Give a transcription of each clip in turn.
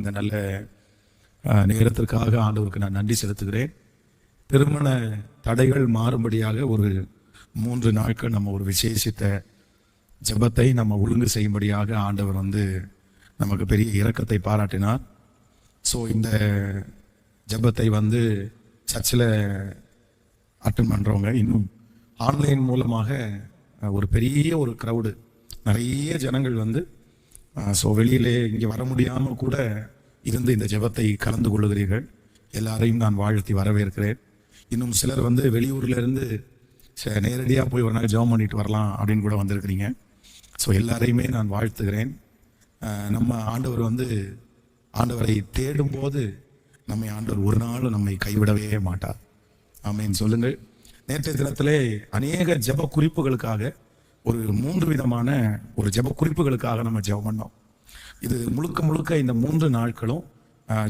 இந்த நல்ல நேரத்திற்காக ஆண்டவருக்கு நான் நன்றி செலுத்துகிறேன். திருமண தடைகள் மாறும்படியாக ஒரு 3 நாட்கள் நம்ம ஒரு விசேஷித்த ஜெபத்தை நம்ம ஒழுங்கு செய்யும்படியாக ஆண்டவர் நமக்கு பெரிய இரக்கத்தை பாராட்டினார். ஸோ இந்த ஜெபத்தை சர்ச்சில் அட்டன் பண்ணுறவங்க, இன்னும் ஆன்லைன் மூலமாக ஒரு பெரிய ஒரு க்ரௌடு, நிறைய ஜனங்கள் ஸோ வெளியிலே இங்கே வர முடியாமல் கூட இருந்து இந்த ஜெபத்தை கலந்து கொள்ளுகிறீர்கள். எல்லாரையும் நான் வாழ்த்தி வரவேற்கிறேன். இன்னும் சிலர் வெளியூரில் இருந்து நேரடியாக போய் ஒரு நாள் ஜெபம் பண்ணிட்டு வரலாம் அப்படின்னு கூட வந்திருக்கிறீங்க. ஸோ எல்லாரையுமே நான் வாழ்த்துகிறேன். நம்ம ஆண்டவர் ஆண்டவரை தேடும்போது நம்மை ஆண்டவர் ஒரு நாளும் நம்மை கைவிடவே மாட்டார். ஆமேன் சொல்லுங்கள். நேற்றைய தினத்திலே அநேக ஜெப குறிப்புகளுக்காக ஒரு 3 விதமான ஒரு ஜெப குறிப்புகளுக்காக நம்ம ஜெபம் பண்ணோம். இது முழுக்க முழுக்க இந்த 3 நாட்களும்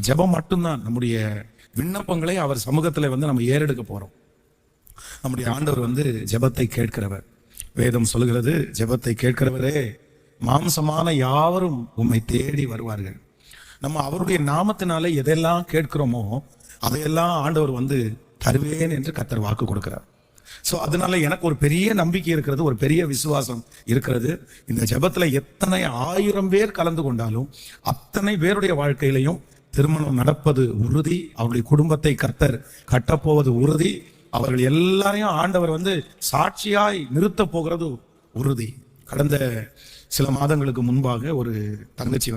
ஜெபம் மட்டும்தான். நம்முடைய விண்ணப்பங்களை அவர் சமூகத்தில் நம்ம ஏறெடுக்க போறோம். நம்முடைய ஆண்டவர் ஜெபத்தை கேட்கிறவர். வேதம் சொல்லுகிறது, ஜெபத்தை கேட்கிறவரே மாம்சமான யாவரும் உம்மை தேடி வருவார்கள். நம்ம அவருடைய நாமத்தினாலே எதெல்லாம் கேட்கிறோமோ அதையெல்லாம் ஆண்டவர் தருவேன் என்று கர்த்தர் வாக்கு கொடுக்கிறார். ஸோ அதனால எனக்கு ஒரு பெரிய நம்பிக்கை இருக்கிறது, ஒரு பெரிய விசுவாசம் இருக்கிறது. இந்த ஜெபத்துல எத்தனை 1000 பேர் கலந்து கொண்டாலும் அத்தனை பேருடைய வாழ்க்கையிலையும் திருமணம் நடப்பது உறுதி. அவருடைய குடும்பத்தை கர்த்தர் கட்டப்போவது உறுதி. அவர்கள் எல்லாரையும் ஆண்டவர் சாட்சியாய் நிறுத்த போகிறது உறுதி. கடந்த சில மாதங்களுக்கு முன்பாக ஒரு தங்கச்சி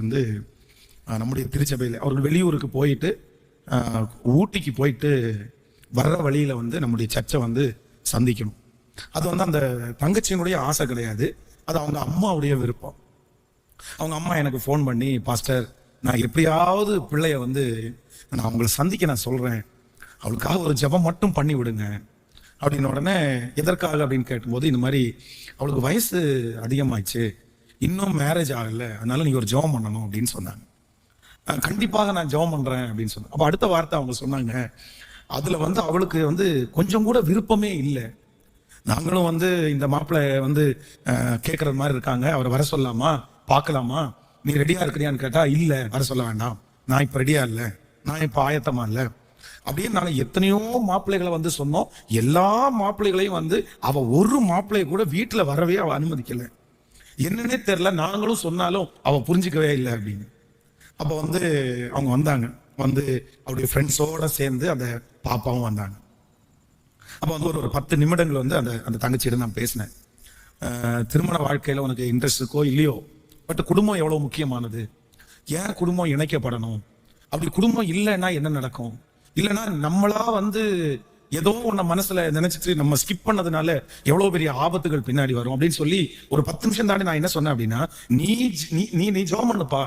நம்முடைய திருச்சபையில் அவர்கள் வெளியூருக்கு போயிட்டு ஊட்டிக்கு போயிட்டு வர்ற வழியில நம்முடைய சர்ச்சை சந்திக்கணும். அது அந்த தங்கச்சியினுடைய ஆசை கிடையாது, அது அவங்க அம்மாவுடைய விருப்பம். அவங்க அம்மா எனக்கு ஃபோன் பண்ணி, பாஸ்டர் நான் எப்படியாவது பிள்ளைய நான் அவங்களை சந்திக்க நான் சொல்றேன், அவளுக்காக ஒரு ஜெபம் மட்டும் பண்ணி விடுங்க அப்படின்னு. உடனே எதற்காக அப்படின்னு கேட்கும்போது, இந்த மாதிரி அவளுக்கு வயசு அதிகமாயிடுச்சு, இன்னும் மேரேஜ் ஆகலை, அதனால நீங்க ஒரு ஜெபம் பண்ணணும் அப்படின்னு சொன்னாங்க. கண்டிப்பாக நான் ஜெபம் பண்றேன் அப்படின்னு சொன்னேன். அப்போ அடுத்த வார்த்தை அவங்க சொன்னாங்க, அதுல அவளுக்கு கொஞ்சம் கூட விருப்பமே இல்லை. நாங்களும் இந்த மாப்பிள்ளை கேட்கறது மாதிரி இருக்காங்க, அவரை வர சொல்லலாமா, பார்க்கலாமா, நீ ரெடியா இருக்கிறியான்னு கேட்டா இல்ல வர சொல்ல வேண்டாம், நான் இப்ப ரெடியா இல்லை, நான் இப்ப ஆயத்தமா இல்லை அப்படின்னு. நாங்கள் எத்தனையோ மாப்பிள்ளைகளை சொன்னோம். எல்லா மாப்பிள்ளைகளையும் அவ ஒரு மாப்பிள்ளைய கூட வீட்டுல வரவே அவ அனுமதிக்கல. என்னன்னே தெரியல, நாங்களும் சொன்னாலும் அவ புரிஞ்சுக்கவே இல்லை அப்படின்னு. அப்ப அவங்க வந்தாங்க, அவருடைய ஃப்ரெண்ட்ஸோட சேர்ந்து அந்த பாப்பாவும் வந்தாங்க. அப்போ ஒரு 10 நிமிடங்கள் அந்த தங்கச்சியிடம் நான் பேசினேன். திருமண வாழ்க்கையில உனக்கு இன்ட்ரெஸ்ட் இருக்கோ இல்லையோ, பட் குடும்பம் எவ்வளவு முக்கியமானது, ஏன் குடும்பம் இணைக்கப்படணும், அப்படி குடும்பம் இல்லைன்னா என்ன நடக்கும், இல்லைன்னா நம்மளா ஏதோ ஒன்ன மனசுல நினைச்சிட்டு நம்ம ஸ்கிப் பண்ணதுனால எவ்வளவு பெரிய ஆபத்துகள் பின்னாடி வரும் அப்படின்னு சொல்லி ஒரு 10 நிமிஷம் தாண்டி நான் என்ன சொன்னேன் அப்படின்னா, நீ நீ நீ ஜெபம் பண்ணுப்பா,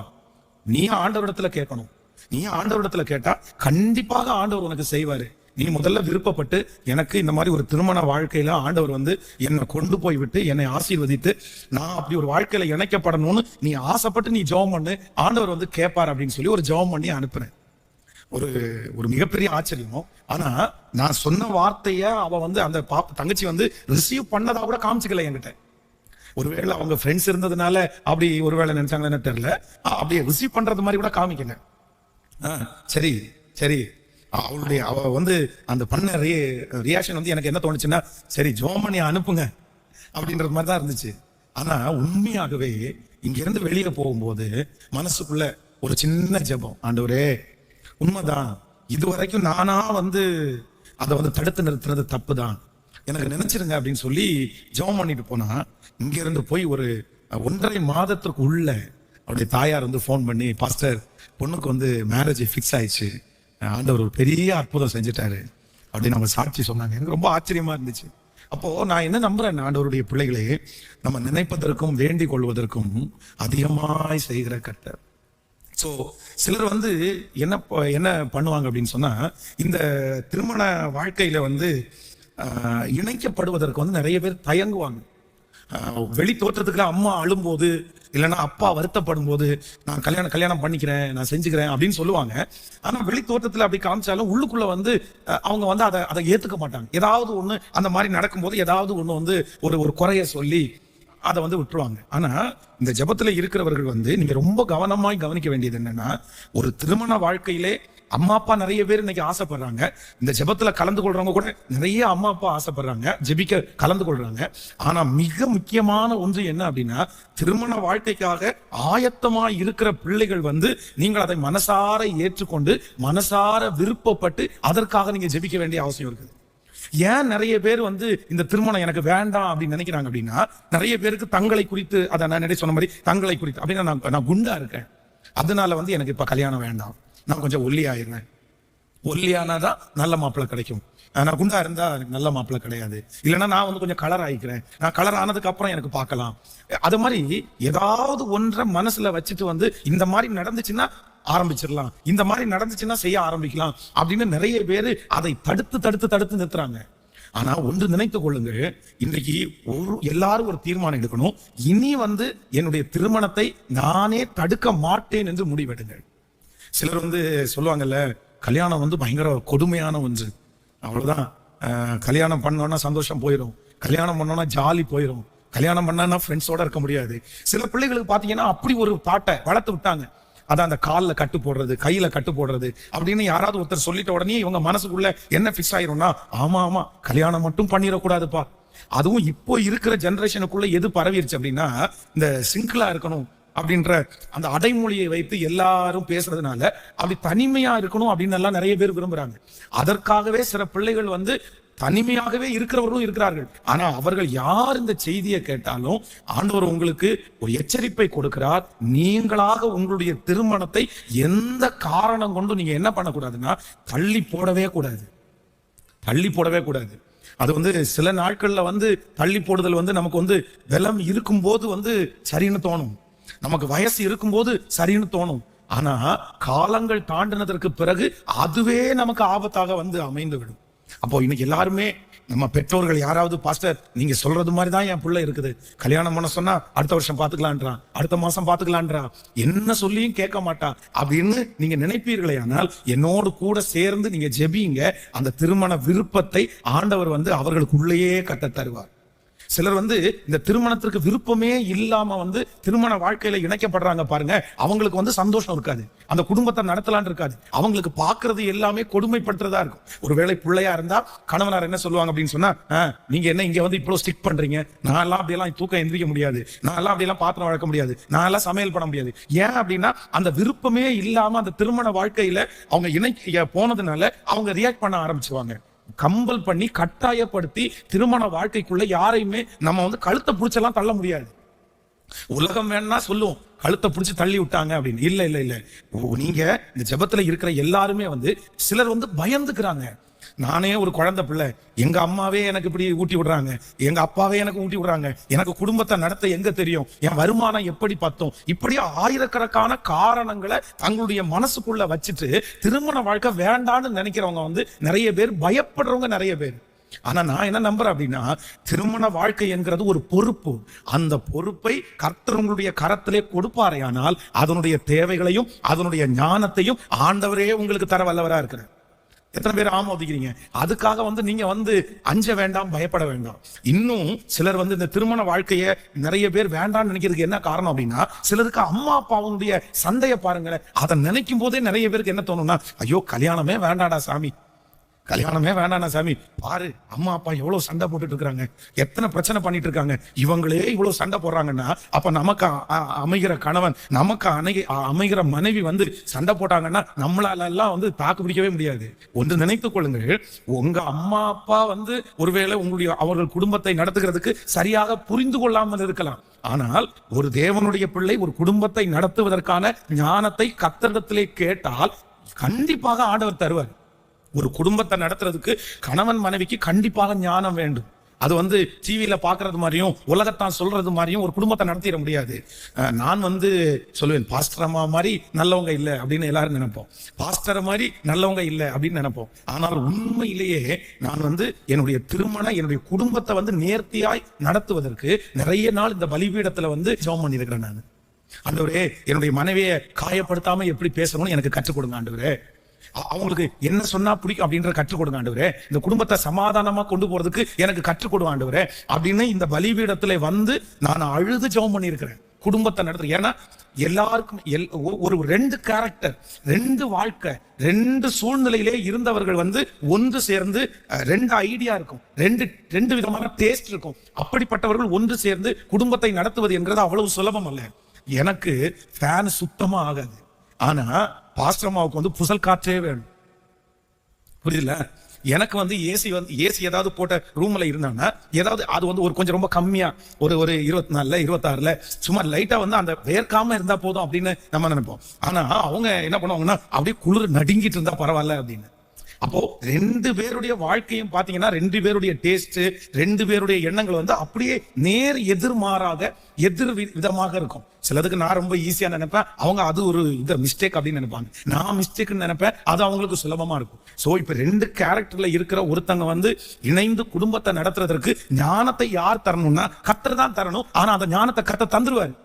நீ ஆண்டவரிடத்துல கேட்கணும். நீ ஆண்டவரிடத்துல கேட்டா கண்டிப்பாக ஆண்டவர் உனக்கு செய்வாரு. நீ முதல்ல விருப்பப்பட்டு, எனக்கு இந்த மாதிரி ஒரு திருமண வாழ்க்கையில ஆண்டவர் என்னை கொண்டு போய் விட்டு என்னை ஆசீர்வதித்து நான் அப்படி ஒரு வாழ்க்கையில இணைக்கப்படணும்னு நீ ஆசைப்பட்டு நீ ஜெபம் பண்ணு, ஆண்டவர் கேட்பார் அப்படின்னு சொல்லி ஒரு ஜெபம் பண்ணி அனுப்புறேன். ஒரு மிகப்பெரிய ஆச்சரியம். ஆனா நான் சொன்ன வார்த்தைய அவ அந்த தங்கச்சி ரிசீவ் பண்ணதா கூட காமிச்சுக்கல என்கிட்ட. ஒருவேளை அவங்க ஃப்ரெண்ட்ஸ் இருந்ததுனால அப்படி ஒருவேளை நினைச்சாங்கன்னு தெரியல, அப்படியே ரிசீவ் பண்றது மாதிரி கூட காமிக்கல. சரி சரி, அவ அந்த பண்ண ரியாக்ஷன் எனக்கு என்ன தோணுச்சுன்னா, சரி ஜெபம் பண்ணி அனுப்புங்க அப்படின்றது மாதிரி தான் இருந்துச்சு. ஆனா உண்மையாகவே இங்க இருந்து வெளியே போகும்போது மனசுக்குள்ள ஒரு சின்ன ஜெபம், ஆண்டவரே உண்மைதான், இதுவரைக்கும் நானா அதை தடுத்து நிறுத்துறது தப்பு தான், எனக்கு நினைச்சிருங்க அப்படின்னு சொல்லி ஜெபம் பண்ணிட்டு போனா, இங்க இருந்து போய் ஒரு 1.5 மாதத்திற்கு உள்ள அவருடைய தாயார் ஃபோன் பண்ணி, பாஸ்டர் பொண்ணுக்கு மேரேஜ் ஃபிக்ஸ் ஆயிடுச்சு, ஆண்டவர் ஒரு பெரிய அற்புதம் செஞ்சுட்டாரு அப்படின்னு நம்ம சாட்சி சொன்னாங்க. எனக்கு ரொம்ப ஆச்சரியமா இருந்துச்சு. அப்போ நான் என்ன நம்புறேன், ஆண்டவருடைய பிள்ளைகளே, நம்ம நினைப்பதற்கும் வேண்டிக் கொள்வதற்கும் அதிகமாய் செய்கிற கர்த்தர். ஸோ சிலர் என்ன பண்ணுவாங்க அப்படின்னு சொன்னா, இந்த திருமண வாழ்க்கையில இணைக்கப்படுவதற்கு நிறைய பேர் தயங்குவாங்க. வெளி தோற்றத்துக்குள்ள அம்மா அழும்போது, இல்லைன்னா அப்பா வருத்தப்படும் போது, நான் கல்யாணம் பண்ணிக்கிறேன், நான் செஞ்சுக்கிறேன் அப்படின்னு சொல்லுவாங்க. ஆனா வெளி தோற்றத்துல அப்படி காமிச்சாலும் உள்ளுக்குள்ள அவங்க அதை ஏத்துக்க மாட்டாங்க. ஏதாவது ஒண்ணு அந்த மாதிரி நடக்கும்போது ஏதாவது ஒண்ணு ஒரு குறைய சொல்லி அதை வந்து விட்டுருவாங்க. ஆனா இந்த ஜெபத்துல இருக்கிறவர்கள் வந்து நீங்க ரொம்ப கவனமாய் கவனிக்க வேண்டியது என்னன்னா, ஒரு திருமண வாழ்க்கையிலே அம்மா அப்பா நிறைய பேர் இன்னைக்கு ஆசைப்படுறாங்க. இந்த ஜெபத்துல கலந்து கொள்றவங்க கூட நிறைய அம்மா அப்பா ஆசைப்படுறாங்க, ஜெபிக்க கலந்து கொள்றாங்க. ஆனா மிக முக்கியமான ஒன்று என்ன அப்படின்னா, திருமண வாழ்க்கைக்காக ஆயத்தமா இருக்கிற பிள்ளைகள் வந்து நீங்கள் அதை மனசார ஏற்றுக்கொண்டு மனசார விருப்பப்பட்டு அதற்காக நீங்க ஜெபிக்க வேண்டிய அவசியம் இருக்குது. ஏன் நிறைய பேர் வந்து இந்த திருமணம் எனக்கு வேண்டாம் அப்படின்னு நினைக்கிறாங்க அப்படின்னா, நிறைய பேருக்கு தங்களை குறித்து, அதை நான் நிறைய சொன்ன மாதிரி தங்களை குறித்து அப்படின்னா, நான் குண்டா இருக்கேன், அதனால வந்து எனக்கு இப்ப கல்யாணம் வேண்டாம், நான் கொஞ்சம் ஒல்லி ஆயிடுறேன், ஒல்லியானாதான் நல்ல மாப்பிள்ளை கிடைக்கும், நான் குண்டா இருந்தா எனக்கு நல்ல மாப்பிள்ளை கிடையாது, இல்லைன்னா நான் வந்து கொஞ்சம் கலர் ஆகிக்கிறேன், நான் கலர் ஆனதுக்கு அப்புறம் எனக்கு பார்க்கலாம். அது மாதிரி ஏதாவது ஒன்றை மனசுல வச்சுட்டு வந்து இந்த மாதிரி நடந்துச்சுன்னா ஆரம்பிச்சிடலாம், இந்த மாதிரி நடந்துச்சுன்னா செய்ய ஆரம்பிக்கலாம் அப்படின்னு நிறைய பேர் அதை தடுத்து தடுத்து தடுத்து நிறுத்துறாங்க. ஆனா ஒன்று நினைத்துக் கொள்ளுங்க, இன்றைக்கு எல்லாரும் ஒரு தீர்மானம் எடுக்கணும். இனி வந்து என்னுடைய திருமணத்தை நானே தடுக்க மாட்டேன் என்று முடிவெடுங்கள். சிலர் வந்து சொல்லுவாங்கல்ல, கல்யாணம் வந்து பயங்கர கொடுமையான ஒன்று, அவ்வளவுதான், கல்யாணம் பண்ணோம்னா சந்தோஷம் போயிடும், கல்யாணம் பண்ணோம்னா ஜாலி போயிடும், கல்யாணம் பண்ணா ஃப்ரெண்ட்ஸோட இருக்க முடியாது. சில பிள்ளைகளுக்கு பாத்தீங்கன்னா அப்படி ஒரு தாட்டை வளர்த்து விட்டாங்க. அதான் அந்த காலில் கட்டு போடுறது, கையில கட்டு போடுறது அப்படின்னு யாராவது ஒருத்தர் சொல்லிட்ட உடனே இவங்க மனசுக்குள்ள என்ன ஃபிக்ஸ் ஆயிரும்னா, ஆமா கல்யாணம் மட்டும் பண்ணிடக்கூடாதுப்பா. அதுவும் இப்போ இருக்கிற ஜெனரேஷனுக்குள்ள எது பரவிருச்சு அப்படின்னா, இந்த சிங்கிளா இருக்கணும் அப்படின்ற அந்த அடைமொழியை வைத்து எல்லாரும் பேசுறதுனால அப்படி தனிமையா இருக்கணும் அப்படின்னு எல்லாம் நிறைய பேர் விரும்புறாங்க. அதற்காகவே சில பிள்ளைகள் வந்து தனிமையாகவே இருக்கிறவர்களும் இருக்கிறார்கள். ஆனா அவர்கள் யார் இந்த செய்தியை கேட்டாலும் ஆண்டவர் உங்களுக்கு ஒரு எச்சரிப்பை கொடுக்கிறார். நீங்களாக உங்களுடைய திருமணத்தை எந்த காரணம் கொண்டு நீங்க என்ன பண்ணக்கூடாதுன்னா தள்ளி போடவே கூடாது, தள்ளி போடவே கூடாது. அது வந்து சில நாட்கள்ல வந்து தள்ளி போடுதல் வந்து நமக்கு வந்து வெலம் இருக்கும்போது வந்து சரின்னு தோணும், நமக்கு வயசு இருக்கும்போது சரின்னு தோணும். ஆனா காலங்கள் தாண்டினதற்கு பிறகு அதுவே நமக்கு ஆபத்தாக வந்து அமைந்து விடும். அப்போ இன்னைக்கு எல்லாருமே நம்ம பெற்றோர்கள் யாராவது, பாஸ்டர் நீங்க சொல்றது மாதிரி தான் என் பிள்ளை இருக்குது, கல்யாணம் பண்ண சொன்னா அடுத்த வருஷம் பாத்துக்கலான்றான், அடுத்த மாசம் பாத்துக்கலான்றான், என்ன சொல்லியும் கேட்க மாட்டா அப்படின்னு நீங்க நினைப்பீர்களே, ஆனால் என்னோடு கூட சேர்ந்து நீங்க ஜெபிங்க. அந்த திருமண விருப்பத்தை ஆண்டவர் வந்து அவர்களுக்குள்ளேயே கட்ட தருவார். சிலர் வந்து இந்த திருமணத்திற்கு விருப்பமே இல்லாம வந்து திருமண வாழ்க்கையில இணைக்கப்படுறாங்க பாருங்க, அவங்களுக்கு வந்து சந்தோஷம் இருக்காது, அந்த குடும்பத்தை நடத்தலான்னு இருக்காது, அவங்களுக்கு பாக்குறது எல்லாமே கொடுமைப்படுத்துறதா இருக்கும். ஒருவேளை பிள்ளையா இருந்தா கணவனார் என்ன சொல்லுவாங்க அப்படின்னு சொன்னா, நீங்க என்ன இங்க வந்து இவ்வளவு ஸ்டிக் பண்றீங்க, நான் எல்லாம் அப்படியெல்லாம் தூக்கம் எந்திரிக்க முடியாது, நான் எல்லாம் அப்படியெல்லாம் பாத்திரம் வளர்க்க முடியாது, நான் எல்லாம் சமையல் பண்ண முடியாது. ஏன் அப்படின்னா அந்த விருப்பமே இல்லாம அந்த திருமண வாழ்க்கையில அவங்க இணைக்க போனதுனால அவங்க ரியாக்ட் பண்ண ஆரம்பிச்சுவாங்க. கம்பல் பண்ணி கட்டாயப்படுத்தி திருமண வாழ்க்கைக்குள்ள யாரையுமே நம்ம வந்து கழுத்தை பிடிச்செல்லாம் தள்ள முடியாது. உலகம் வேணா சொல்லுவோம் கழுத்தை பிடிச்சி தள்ளி விட்டாங்க அப்படின்னு. இல்ல இல்ல இல்ல, நீங்க இந்த ஜெபத்துல இருக்கிற எல்லாருமே வந்து சிலர் வந்து பயந்துக்கிறாங்க. நானே ஒரு குழந்தை பிள்ளை, எங்க அம்மாவே எனக்கு இப்படி ஊட்டி விடுறாங்க, எங்க அப்பாவே எனக்கு ஊட்டி விடுறாங்க, எனக்கு குடும்பத்தை நடத்த எங்க தெரியும், என் வருமானம் எப்படி பத்தும், இப்படி ஆயிரக்கணக்கான காரணங்களை தங்களுடைய மனசுக்குள்ள வச்சுட்டு திருமண வாழ்க்கை வேண்டான்னு நினைக்கிறவங்க வந்து நிறைய பேர், பயப்படுறவங்க நிறைய பேர். ஆனா நான் என்ன நம்புறேன் அப்படின்னா, திருமண வாழ்க்கை என்கிறது ஒரு பொறுப்பு. அந்த பொறுப்பை கர்த்தர் உங்களுடைய கரத்திலே கொடுப்பாரையானால் அதனுடைய தேவைகளையும் அதனுடைய ஞானத்தையும் ஆண்டவரே உங்களுக்கு தர வல்லவரா இருக்கிறார். எத்தனை பேர் ஆமோதிக்கிறீங்க? அதுக்காக வந்து நீங்க வந்து அஞ்ச வேண்டாம், பயப்பட வேண்டாம். இன்னும் சிலர் வந்து இந்த திருமண வாழ்க்கைய நிறைய பேர் வேண்டாம்னு நினைக்கிறதுக்கு என்ன காரணம் அப்படின்னா, சிலருக்கு அம்மா அப்பாவுடைய சண்டைய பாருங்களேன், அதை நினைக்கும் போதே நிறைய பேருக்கு என்ன தோணும்னா, ஐயோ கல்யாணமே வேண்டாடா சாமி, கல்யாணமே வேண்டாம் சாமி, பாரு அம்மா அப்பா எவ்வளவு சண்டை போட்டுட்டு இருக்காங்க, எத்தனை பிரச்சனை பண்ணிட்டு இருக்காங்க, இவங்களே இவ்வளவு சண்டை போடுறாங்கன்னா அப்ப நமக்கு அமைகிற கணவன், நமக்கு அமைகிற மனைவி வந்து சண்டை போட்டாங்கன்னா நம்மளால எல்லாம் வந்து தாக்கு பிடிக்கவே முடியாது. ஒன்று நினைத்துக் கொள்ளுங்கள், உங்க அம்மா அப்பா வந்து ஒருவேளை உங்களுடைய அவர்கள் குடும்பத்தை நடத்துகிறதுக்கு சரியாக புரிந்து கொள்ளாமல் இருக்கலாம். ஆனால் ஒரு தேவனுடைய பிள்ளை ஒரு குடும்பத்தை நடத்துவதற்கான ஞானத்தை கர்த்தரிடத்திலே கேட்டால் கண்டிப்பாக ஆண்டவர் தருவார். ஒரு குடும்பத்தை நடத்துறதுக்கு கணவன் மனைவிக்கு கண்டிப்பாக ஞானம் வேண்டும். அது வந்து டிவியில பாக்குறது மாதிரியும் உலகத்தான் சொல்றது மாதிரியும் ஒரு குடும்பத்தை நடத்திட முடியாது. நான் வந்து சொல்லுவேன், பாஸ்டர் அம்மா மாதிரி நல்லவங்க இல்லை அப்படின்னு எல்லாரும் நினைப்போம், பாஸ்டர் மாதிரி நல்லவங்க இல்லை அப்படின்னு நினைப்போம். ஆனால் உண்மையிலேயே நான் வந்து என்னுடைய குடும்பத்தை வந்து நேர்த்தியாய் நடத்துவதற்கு நிறைய நாள் இந்த பலிபீடத்துல வந்து ஜெபம் பண்ணியிருக்கிறேன். நான் ஆண்டவரே என்னுடைய மனைவியை காயப்படுத்தாம எப்படி பேசணும்னு எனக்கு கற்றுக் கொடுங்க ஆண்டவரே, அவங்களுக்கு என்ன சொன்னா பிடிக்கும் அப்படின்ற கற்றுக் கொடுங்க ஆண்டவரே, இந்த குடும்பத்தை சமாதானமா கொண்டு போறதுக்கு எனக்கு கற்றுக் கொடுங்க ஆண்டவரே அப்படின்னு இந்த பலிபீடத்துல வந்து நான் அழுது ஜெபம் பண்ணியிருக்கிறேன். குடும்பத்தை நடத்துறேன். ஏன்னா எல்லாருக்கும் ஒரு 2 கேரக்டர், 2 வாழ்க்கை, 2 சூழ்நிலையிலே இருந்தவர்கள் வந்து ஒன்று சேர்ந்து 2 ஐடியா இருக்கும், 2 விதமான டேஸ்ட் இருக்கும். அப்படிப்பட்டவர்கள் ஒன்று சேர்ந்து குடும்பத்தை நடத்துவது என்கிறது அவ்வளவு சுலபம் அல்ல. எனக்கு ஃபேன் சுத்தமா ஆகாது, ஆனா பாஸ்டர்மாவுக்கு வந்து புசல் காற்றே வேணும். புரியுதுல? எனக்கு வந்து ஏசி ஏதாவது போட்ட ரூம்ல இருந்தாங்கன்னா ஏதாவது அது வந்து ஒரு கொஞ்சம் ரொம்ப கம்மியா ஒரு 24 26 சும்மா லைட்டா வந்து அந்த வேர்க்காம இருந்தா போதும் அப்படின்னு நம்ம நினைப்போம். ஆனா அவங்க என்ன பண்ணுவாங்கன்னா அப்படியே குளிர் நடுங்கிட்டு இருந்தா பரவாயில்ல அப்படின்னு. அப்போ 2 பேருடைய வாழ்க்கையும் பாத்தீங்கன்னா 2 பேருடைய டேஸ்ட், 2 பேருடைய எண்ணங்கள் வந்து அப்படியே நேர் எதிர்மாறாக எதிர் விதமாக இருக்கும். சிலதுக்கு நான் ரொம்ப ஈஸியா நினைப்பேன், அவங்க அது ஒரு இந்த மிஸ்டேக் அப்படின்னு நினைப்பாங்க. நான் மிஸ்டேக்னு நினைப்பேன், அது அவங்களுக்கு சுலபமா இருக்கும். சோ இப்ப 2 கேரக்டர்ல இருக்கிற ஒருத்தங்க வந்து இணைந்து குடும்பத்தை நடத்துறதற்கு ஞானத்தை யார் தரணும்னா கர்த்தர் தான் தரணும். ஆனா அந்த ஞானத்தை கர்த்தர் தந்துருவாரு.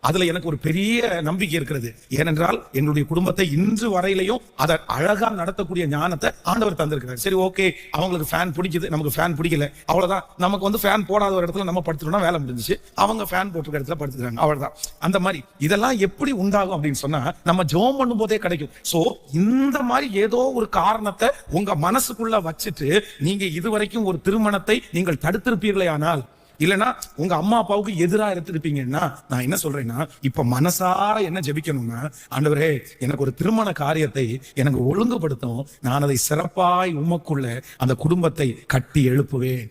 அதுல எனக்கு ஒரு பெரிய நம்பிக்கை இருக்கிறது. ஏனென்றால் என்னுடைய குடும்பத்தை இன்று வரையிலையும் அதை அழகா நடத்தக்கூடிய ஞானத்தை ஆண்டவர் தந்திருக்கிறார். சரி, ஓகே, அவங்களுக்கு ஃபேன் பிடிக்குது, நமக்கு ஃபேன் பிடிக்கல, அவ்வளவுதான். நமக்கு வந்து ஃபேன் போடாத ஒரு இடத்துல நம்ம படுத்துட்டோம்னா வேலை முடிஞ்சிச்சு. அவங்க ஃபேன் போட்டிருக்க இடத்துல படுத்துக்கிறாங்க, அவ்வளவுதான். அந்த மாதிரி இதெல்லாம் எப்படி உண்டாகும் அப்படின்னு சொன்னா நம்ம ஜெபம் பண்ணும் போதே கிடைக்கும். சோ இந்த மாதிரி ஏதோ ஒரு காரணத்தை உங்க மனசுக்குள்ள வச்சுட்டு நீங்க இதுவரைக்கும் ஒரு திருமணத்தை நீங்கள் தடுத்திருப்பீர்களே, ஆனால் இல்லைன்னா உங்க அம்மா அப்பாவுக்கு எதிராக எடுத்துருப்பீங்கன்னா, நான் என்ன சொல்றேன்னா, இப்ப மனசார என்ன ஜெபிக்கணும்னா, ஆண்டவரே எனக்கு ஒரு திருமண காரியத்தை எனக்கு ஒழுங்குபடுத்தும், நான் அதை சிறப்பாய் உமக்குள்ள அந்த குடும்பத்தை கட்டி எழுப்புவேன்.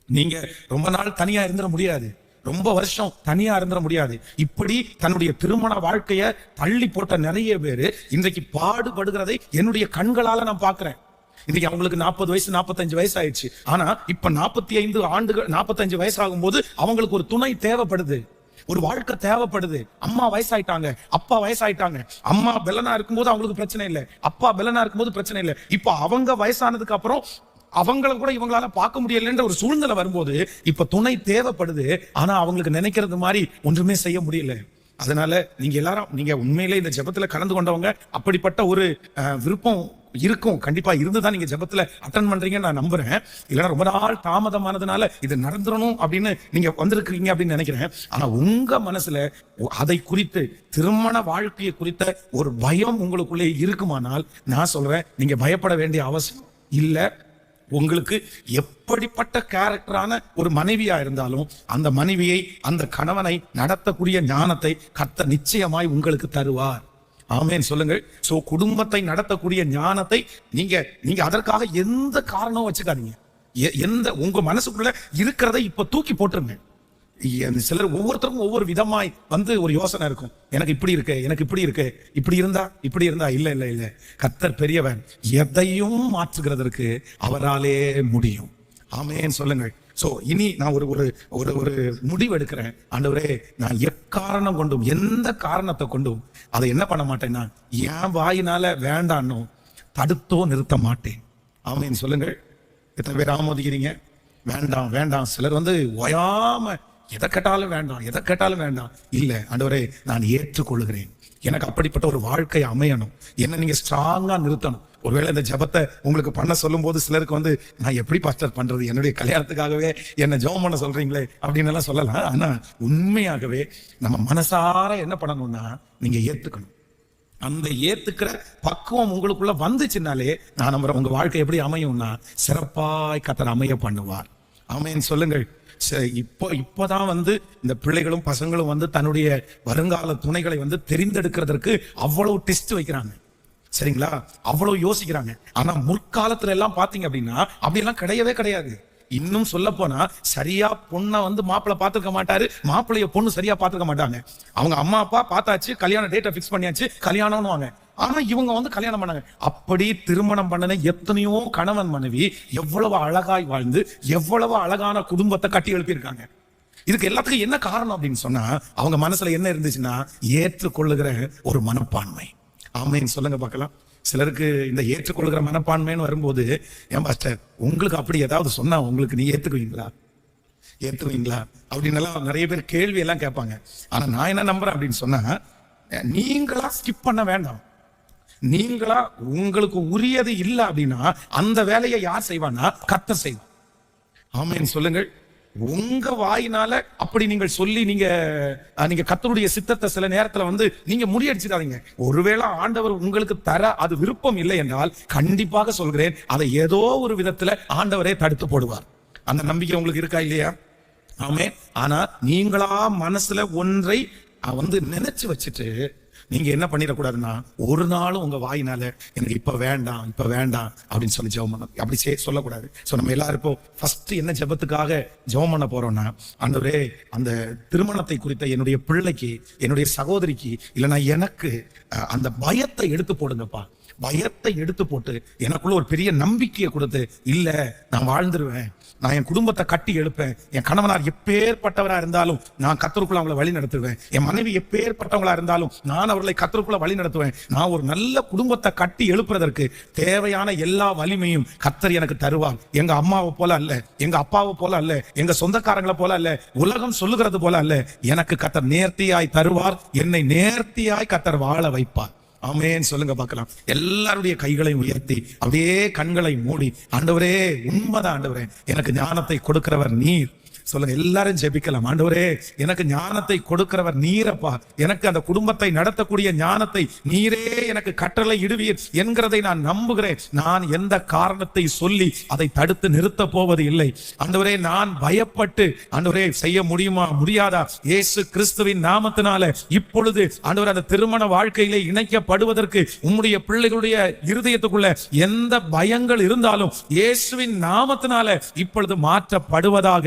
நீங்க ரொம்ப நாள் தனியா இருந்துட முடியாது, ரொம்ப வருஷம் தனியா இருந்துட முடியாது. இப்படி தன்னுடைய திருமண வாழ்க்கைய தள்ளி போட்ட நிறைய பேரு இன்றைக்கு பாடுபடுகிறதை என்னுடைய கண்களால நான் பாக்குறேன். இன்னைக்கு அவங்களுக்கு 40 வயசு 45 வயசு ஆயிடுச்சு. ஆனா இப்ப 45 ஆண்டுகள் 45 வயசு ஆகும் போது அவங்களுக்கு ஒரு துணை தேவைப்படுது, ஒரு வாழ்க்கை தேவைப்படுது. அம்மா வயசாயிட்டாங்க, அப்பா வயசாயிட்டாங்க. அம்மா பெலனா இருக்கும்போது அவங்களுக்கு பிரச்சனை இல்லை, அப்பா பெலனா இருக்கும்போது பிரச்சனை இல்லை. இப்ப அவங்க வயசானதுக்கு அப்புறம் அவங்கள கூட இவங்களால பார்க்க முடியலன்ற ஒரு சூழ்நிலை வரும்போது இப்ப துணை தேவைப்படுது. ஆனா அவங்களுக்கு நினைக்கிறது மாதிரி ஒன்றுமே செய்ய முடியல. அதனால நீங்க உண்மையிலே இந்த ஜெபத்துல கலந்து கொண்டவங்க அப்படிப்பட்ட ஒரு விருப்பம் இருக்கும், கண்டிப்பா இருந்துதான் நீங்க ஜெபத்துல அட்டன் பண்றீங்கன்னு நான் நம்புறேன். இல்லைன்னா ரொம்ப நாள் தாமதமானதுனால இது நடந்துடணும் அப்படின்னு நீங்க வந்திருக்கீங்க அப்படின்னு நினைக்கிறேன். ஆனா உங்க மனசுல அதை குறித்து, திருமண வாழ்க்கையை குறித்த ஒரு பயம் உங்களுக்குள்ளே இருக்குமானால் நான் சொல்றேன், நீங்க பயப்பட வேண்டிய அவசியம் இல்ல. உங்களுக்கு எப்படிப்பட்ட கேரக்டரான ஒரு மனைவியா இருந்தாலும் அந்த மனைவியை, அந்த கணவனை நடத்தக்கூடிய ஞானத்தை கர்த்தர் நிச்சயமாய் உங்களுக்கு தருவார். ஆமென் சொல்லுங்கள். சோ குடும்பத்தை நடத்தக்கூடிய ஞானத்தை நீங்க அதற்காக எந்த காரணமும் வச்சுக்காதீங்க. உங்க மனசுக்குள்ள இருக்கிறதை இப்ப தூக்கி போட்டுருங்க. சிலர் ஒவ்வொருத்தருக்கும் ஒவ்வொரு விதமாய் வந்து ஒரு யோசனை இருக்கும், எனக்கு இப்படி இருக்கு, எனக்கு இப்படி இருக்கு, இப்படி இருந்தா இல்ல இல்ல இல்ல, கர்த்தர் பெரியவன், எதையும் மாற்றுகிறதற்கு அவராலே முடியும். ஆமென் சொல்லுங்கள். சோ இனி நான் ஒரு முடிவு எடுக்கிறேன். ஆண்டவரே, நான் எக்காரணம் கொண்டும், எந்த காரணத்தை கொண்டும் அதை என்ன பண்ண மாட்டேன்னா என் வாயினால வேண்டான்னு தடுத்தோ நிறுத்த மாட்டேன். ஆமென் சொல்லுங்கள். எத்தனை பேர் ஆமோதிக்கிறீங்க? வேண்டாம் வேண்டாம். சிலர் வந்து ஓயாம எதை கேட்டாலும் வேண்டாம். இல்ல ஆண்டவரே, நான் ஏற்றுக்கொள்கிறேன், எனக்கு அப்படிப்பட்ட ஒரு வாழ்க்கை அமையணும், என்ன நீங்க ஸ்ட்ராங்கா நிறுத்தணும். ஒருவேளை இந்த ஜெபத்தை உங்களுக்கு பண்ண சொல்லும் போது சிலருக்கு வந்து நான் எப்படி பாஸ்டர் பண்றது, என்னுடைய கல்யாணத்துக்காகவே என்ன ஜெபம் பண்ண சொல்றீங்களே அப்படின்னு எல்லாம் சொல்லலாம். ஆனா உண்மையாகவே நம்ம மனசார என்ன பண்ணணும்னா நீங்க ஏத்துக்கணும். அந்த ஏத்துக்கிற பக்குவம் உங்களுக்குள்ள வந்துச்சுனாலே நான் நம்புறேன், உங்க வாழ்க்கை எப்படி அமையும்னா சிறப்பாய் கர்த்தர் அமைய பண்ணுவார். ஆமென் சொல்லுங்கள். இப்பதான் வந்து இந்த பிள்ளைகளும் பசங்களும் வந்து தன்னுடைய வருங்கால துணைகளை வந்து தெரிந்தெடுக்கிறதுக்கு அவ்வளவு டெஸ்ட் வைக்கிறாங்க, சரிங்களா? அவ்வளவு யோசிக்கிறாங்க. ஆனா முற்காலத்துல எல்லாம் பாத்தீங்க அப்படின்னா அப்படி எல்லாம் கிடையவே கிடையாது. இன்னும் சொல்ல போனா சரியா பொண்ணை வந்து மாப்பிள்ளை பார்த்துக்க மாட்டாரு, மாப்பிள்ளைய பொண்ணு சரியா பார்த்துக்க மாட்டாங்க. அவங்க அம்மா அப்பா பார்த்தாச்சு, கல்யாண டேட்டை பிக்ஸ் பண்ணியாச்சு, கல்யாணம்னு வாங்க. ஆனா இவங்க வந்து கல்யாணம் பண்ணாங்க. அப்படி திருமணம் பண்ணன எத்தனையோ கணவன் மனைவி எவ்வளவு அழகாய் வாழ்ந்து எவ்வளவு அழகான குடும்பத்தை கட்டி எழுப்பியிருக்காங்க. இதுக்கு எல்லாத்துக்கும் என்ன காரணம் அப்படின்னு சொன்னா அவங்க மனசுல என்ன இருந்துச்சுன்னா ஏற்றுக்கொள்ளுகிற ஒரு மனப்பான்மை. ஆமென் சொல்லுங்க பார்க்கலாம். சிலருக்கு இந்த ஏற்றுக்கொள்ளுகிற மனப்பான்மைன்னு வரும்போது, ஏன் பாஸ்டர் உங்களுக்கு அப்படி ஏதாவது சொன்னா உங்களுக்கு நீ ஏத்துக்குவீங்களா அப்படின்னு எல்லாம் நிறைய பேர் கேள்வி எல்லாம் கேட்பாங்க. ஆனா நான் என்ன நம்புறேன் அப்படின்னு சொன்னா, நீங்களா ஸ்கிப் பண்ண வேண்டாம். நீங்களா உங்களுக்கு உரியது இல்லை அப்படின்னா அந்த வேலையை யார் செய்வான்னா கர்த்தர் செய்வார். ஆமென் சொல்லுங்கள். உங்க வாயினால அப்படி நீங்கள் சொல்லி நீங்க கர்த்தருடைய சித்தத்தை சில நேரத்துல நீங்க முறியடிச்சிடாதீங்க. ஒருவேளை ஆண்டவர் உங்களுக்கு தர அது விருப்பம் இல்லை என்றால் கண்டிப்பாக சொல்கிறேன், அதை ஏதோ ஒரு விதத்துல ஆண்டவரே தடுத்து போடுவார். அந்த நம்பிக்கை உங்களுக்கு இருக்கா இல்லையா? ஆமென். ஆனா நீங்களா மனசுல ஒன்றை நினைச்சு வச்சுட்டு நீங்க என்ன பண்ணிடக்கூடாதுன்னா, ஒரு நாளும் உங்க வாயினால எனக்கு இப்ப வேண்டாம் அப்படின்னு சொல்லி ஜெபம் பண்ண அப்படி சொல்லக்கூடாது. நம்ம எல்லாரும் இப்போ ஃபர்ஸ்ட் என்ன ஜெபத்துக்காக ஜெபம் பண்ண போறோம்னா, ஆண்டவரே அந்த திருமணத்தை குறித்த என்னுடைய பிள்ளைக்கு, என்னுடைய சகோதரிக்கு, இல்லைன்னா எனக்கு அந்த பயத்தை எடுத்து போடுங்கப்பா. பயத்தை எடுத்து போட்டு எனக்குள்ள ஒரு பெரிய நம்பிக்கையை கொடுத்து, இல்ல நான் வாழ்ந்துருவேன், நான் என் குடும்பத்தை கட்டி எழுப்பேன், என் கணவனார் எப்பேற்பட்டவரா இருந்தாலும் நான் கர்த்தருக்குள்ள அவங்களை வழி நடத்துவேன், என் மனைவி எப்பேற்பட்டவங்களா இருந்தாலும் நான் அவர்களை கர்த்தருக்குள்ள வழி நடத்துவேன், நான் ஒரு நல்ல குடும்பத்தை கட்டி எழுப்புறதற்கு தேவையான எல்லா வலிமையும் கர்த்தர் எனக்கு தருவார். எங்க அம்மாவை போல அல்ல, எங்க அப்பாவை போல அல்ல, எங்க சொந்தக்காரங்களை போல அல்ல, உலகம் சொல்லுகிறது போல அல்ல, எனக்கு கர்த்தர் நேர்த்தியாய் தருவார், என்னை நேர்த்தியாய் கர்த்தர் வாழ வைப்பார். ஆமென் சொல்லுங்க பார்க்கலாம். எல்லாருடைய கைகளை உயர்த்தி அப்படியே கண்களை மூடி, ஆண்டவரே உண்மைதான் ஆண்டவரே, எனக்கு ஞானத்தை கொடுக்கிறவர் நீர். சொல்லுங்க, எல்லாரும் ஜெபிக்கலாம். ஆண்டவரே எனக்கு ஞானத்தை கொடுக்கிறவர் நீரப்பா, எனக்கு அந்த குடும்பத்தை நடத்தக்கூடிய ஞானத்தை நீரே எனக்கு கட்டளை இடுவீர் என்கிறதை நான் நம்புகிறேன். நான் எந்த காரணத்தை சொல்லி அதை தடுத்து நிறுத்த போவது இல்லை. ஆண்டவரே நான் பயப்பட்டு, ஆண்டவரே செய்ய முடியுமா முடியாதா, இயேசு கிறிஸ்துவின் நாமத்தினால இப்பொழுது ஆண்டவரே அந்த திருமண வாழ்க்கையிலே இணைக்கப்படுவதற்கு உம்முடைய பிள்ளைகளுடைய இருதயத்துக்குள்ள எந்த பயங்கள் இருந்தாலும் இயேசுவின் நாமத்தினால இப்பொழுது மாற்றப்படுவதாக,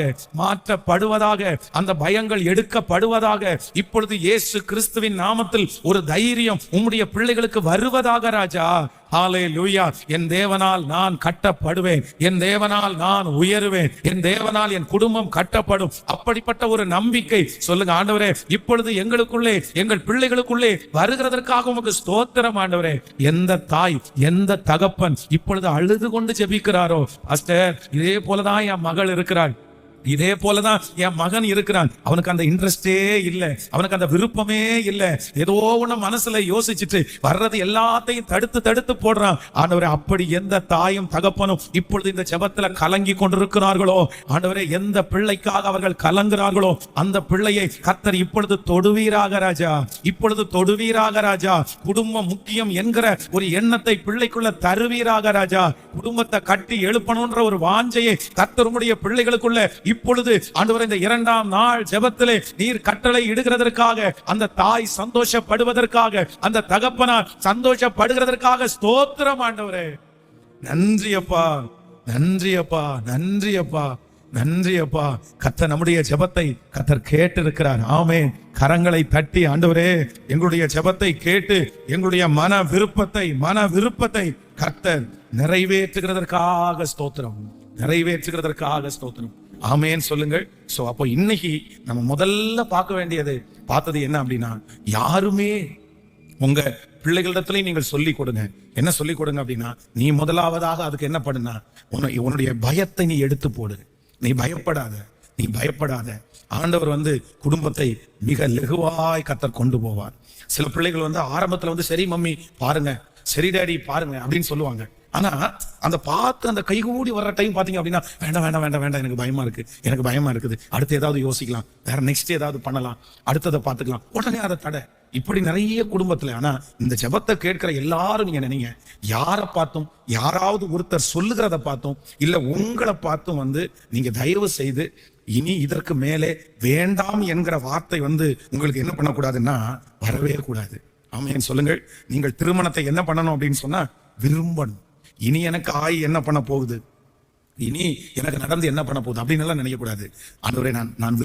அந்த பயங்கள் எடுக்கப்படுவதாக. இப்பொழுது இயேசு கிறிஸ்துவின் நாமத்தில் ஒரு தைரியம் உம்முடைய பிள்ளைகளுக்கு வருவதாக ராஜா. ஹல்லேலூயா. என் தேவனால் நான் கட்டப்படுவேன், என் தேவனால் நான் உயருவேன், என் தேவனால் என் குடும்பம் கட்டப்படும். அப்படிப்பட்ட ஒரு நம்பிக்கை சொல்லுங்க. ஆண்டவரே இப்பொழுது எங்களுக்குள்ளே, எங்கள் பிள்ளைகளுக்குள்ளே வருகிறதற்காக உமக்கு ஸ்தோத்திரம் ஆண்டவரே. எந்த தாய், எந்த தகப்பன் இப்பொழுது அழுது கொண்டு ஜெபிக்கிறாரோ, பாஸ்டர் இதே போலதான் என் மகள் இருக்கிறாள், இதே போலதான் என் மகன் இருக்கிறான், அவனுக்கு அந்த இன்ட்ரெஸ்டே இல்லை, அவனுக்கு அந்த விருப்பமே இல்லை, ஏதோ ஒண்ணு மனசுல யோசிச்சுட்டு வர்றது எல்லாத்தையும் தடுத்து போடுறான். ஆண்டவரே அப்படி எந்த தாயும் தகப்பனும் இப்பொழுது இந்த ஜெபத்துல கலங்கி கொண்டிருக்கிறார்களோ, ஆண்டவரே எந்த பிள்ளைக்காக அவர்கள் கலங்குறார்களோ அந்த பிள்ளையை கர்த்தர் இப்பொழுது தொடுவீராக ராஜா, இப்பொழுது தொடுவீராக ராஜா. குடும்பம் முக்கியம் என்கிற ஒரு எண்ணத்தை பிள்ளைக்குள்ள தருவீராக ராஜா. குடும்பத்தை கட்டி எழுப்பணும்ன்ற ஒரு வாஞ்சையை கர்த்தர் உம்முடைய பிள்ளைகளுக்குள்ள இப்பொழுது ஆண்டவரே இந்த இரண்டாம் நாள் ஜெபத்திலே நீர் கட்டளை இடுகிறதற்காக, அந்த தாய் சந்தோஷப்படுவதற்காக, அந்த தகப்பனார் சந்தோஷப்படுகிறதற்காக ஸ்தோத்திரம் ஆண்டவரே. நன்றி அப்பா, நன்றி அப்பா, நன்றி அப்பா, நன்றி அப்பா. கர்த்தர் நம்முடைய ஜெபத்தை கர்த்தர் கேட்டு இருக்கிறார். ஆமென். கரங்களை தட்டி ஆண்டவரே எங்களுடைய ஜெபத்தை கேட்டு எங்களுடைய மன விருப்பத்தை கர்த்தர் நிறைவேற்றுகிறதற்காக ஸ்தோத்திரம், நிறைவேற்றுகிறதற்காக ஸ்தோத்திரம். ஆமென் சொல்லுங்கள். சோ அப்போ இன்னைக்கு நம்ம முதல்ல பார்த்தது என்ன அப்படின்னா, யாருமே உங்க பிள்ளைகளிடத்திலையும் நீங்கள் சொல்லிக் கொடுங்க. என்ன சொல்லிக் கொடுங்க அப்படின்னா, நீ முதலாவதாக அதுக்கு என்ன பண்ணுனா, உன்னுடைய பயத்தை நீ எடுத்து போடு. நீ பயப்படாத. ஆண்டவர் குடும்பத்தை மிக லெகுவாய் கர்த்தர் கொண்டு போவார். சில பிள்ளைகள் ஆரம்பத்துல சரி மம்மி பாருங்க, சரி டாடி பாருங்க அப்படின்னு சொல்லுவாங்க. ஆனா அந்த பார்த்து அந்த கைகூடி வர்ற டைம் பாத்தீங்க அப்படின்னா, வேண்டாம் எனக்கு பயமா இருக்குது, அடுத்து ஏதாவது யோசிக்கலாம், வேற நெக்ஸ்ட் ஏதாவது பண்ணலாம், அடுத்ததை பார்த்துக்கலாம், உடனே அதை தடை. இப்படி நிறைய குடும்பத்துல. ஆனா இந்த ஜெபத்தை கேட்கிற எல்லாரும் நீங்க நினைங்க, யாரை பார்த்தும், யாராவது ஒருத்தர் சொல்லுகிறத பார்த்தும் இல்ல உங்களை பார்த்தும் நீங்க தயவு செய்து இனி இதற்கு மேலே வேண்டாம் என்கிற வார்த்தை உங்களுக்கு என்ன பண்ணக்கூடாதுன்னா வரவே கூடாது. ஆமென் சொல்லுங்கள். நீங்கள் திருமணத்தை என்ன பண்ணணும் அப்படின்னு சொன்னா, விரும்பணும். இனி எனக்கு என்ன பண்ண போகுது, இனி எனக்கு நடந்து என்ன பண்ண போகுது அப்படின்னு எல்லாம் நினைக்கக்கூடாது. ஆண்டவரே நான்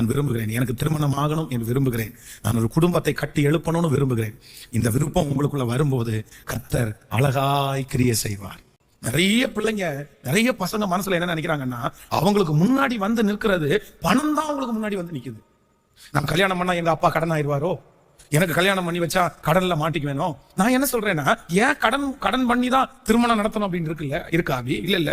விரும்புகிறேன், எனக்கு திருமணம் ஆகணும் என்று விரும்புகிறேன், நான் ஒரு குடும்பத்தை கட்டி எழுப்பணும்னு விரும்புகிறேன். இந்த விருப்பம் உங்களுக்குள்ள வரும்போது கர்த்தர் அழகாய் கிரியை செய்வார். நிறைய பிள்ளைங்க, நிறைய பசங்க மனசுல என்ன நினைக்கிறாங்கன்னா, அவங்களுக்கு முன்னாடி நிற்கிறது பணம் தான் அவங்களுக்கு முன்னாடி நிக்குது. நான் கல்யாணம் பண்ணா எங்க அப்பா கடன் ஆயிடுவாரோ, எனக்கு கல்யாணம் பண்ணி வச்சா கடன்ல மாட்டிக்க வேணும். நான் என்ன சொல்றேன்னா, ஏன் கடன் பண்ணி தான் திருமணம் நடத்தணும் அப்படின்னு இருக்கா? இல்ல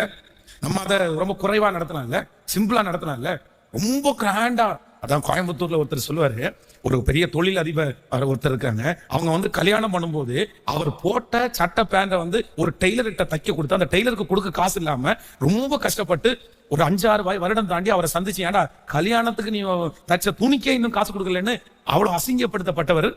நம்ம அதை ரொம்ப குறைவா நடத்தலாம் இல்ல, சிம்பிளா நடத்தலாம் இல்ல, ரொம்ப கிராண்டா அதான் கோயம்புத்தூர்ல ஒருத்தர் சொல்லுவாரு, ஒரு பெரிய தொழில் அதிபர் ஒருத்தர் இருக்காங்க. அவங்க வந்து கல்யாணம் பண்ணும்போது அவர் போட்ட சட்டை பேண்ட ஒரு டெய்லர்கிட்ட தைக்க கொடுத்து அந்த டெய்லருக்கு கொடுக்க காசு இல்லாம ரொம்ப கஷ்டப்பட்டு ஒரு 5-6 வருடம் தாண்டி அவரை சந்திச்சு, ஏன்டா கல்யாணத்துக்கு நீ தச்ச துணிக்கே இன்னும் காசு கொடுக்கலன்னு அவ்வளவு அசிங்கப்படுத்தப்பட்டவர்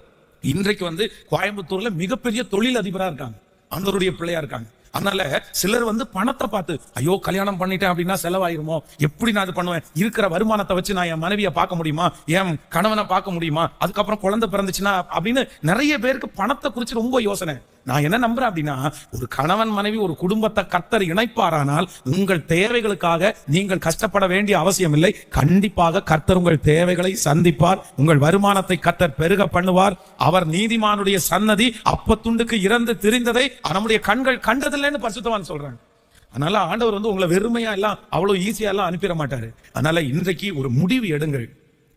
இன்றைக்கு கோயம்புத்தூர்ல மிகப்பெரிய தொழில் அதிபரா இருக்காங்க, ஆண்டவருடைய பிள்ளையா இருக்காங்க. அதனால சிலர் பணத்தை பார்த்து, ஐயோ கல்யாணம் பண்ணிட்டேன் அப்படின்னா செலவாயிருமோ, எப்படி நான் அது பண்ணுவேன், இருக்கிற வருமானத்தை வச்சு நான் என் மனைவியை பார்க்க முடியுமா, என் கணவனை பார்க்க முடியுமா, அதுக்கப்புறம் குழந்தை பிறந்துச்சுன்னா அப்படின்னு நிறைய பேருக்கு பணத்தை குறிச்சு ரொம்ப யோசனை. நான் என்ன நம்புறேன் அப்படின்னா, ஒரு கணவன் மனைவி ஒரு குடும்பத்தை கர்த்தர் இணைப்பாரானால் உங்கள் தேவைகளுக்காக நீங்கள் கஷ்டப்பட வேண்டிய அவசியம் இல்லை. கண்டிப்பாக கர்த்தர் உங்கள் தேவைகளை சந்திப்பார். உங்கள் வருமானத்தை கர்த்தர் பெருக பண்ணுவார். அவர் நீதிமானுடைய சன்னதி அப்பத்துண்டுக்கு இறந்து திரிந்ததை நம்முடைய கண்கள் கண்டதில்லைன்னு பரிசுத்தவான் சொல்றாங்க. அதனால ஆண்டவர் உங்களை வெறுமையா எல்லாம் அவ்வளவு ஈஸியா எல்லாம் அனுப்பிட மாட்டாரு. அதனால இன்றைக்கு ஒரு முடிவு எடுங்கள்.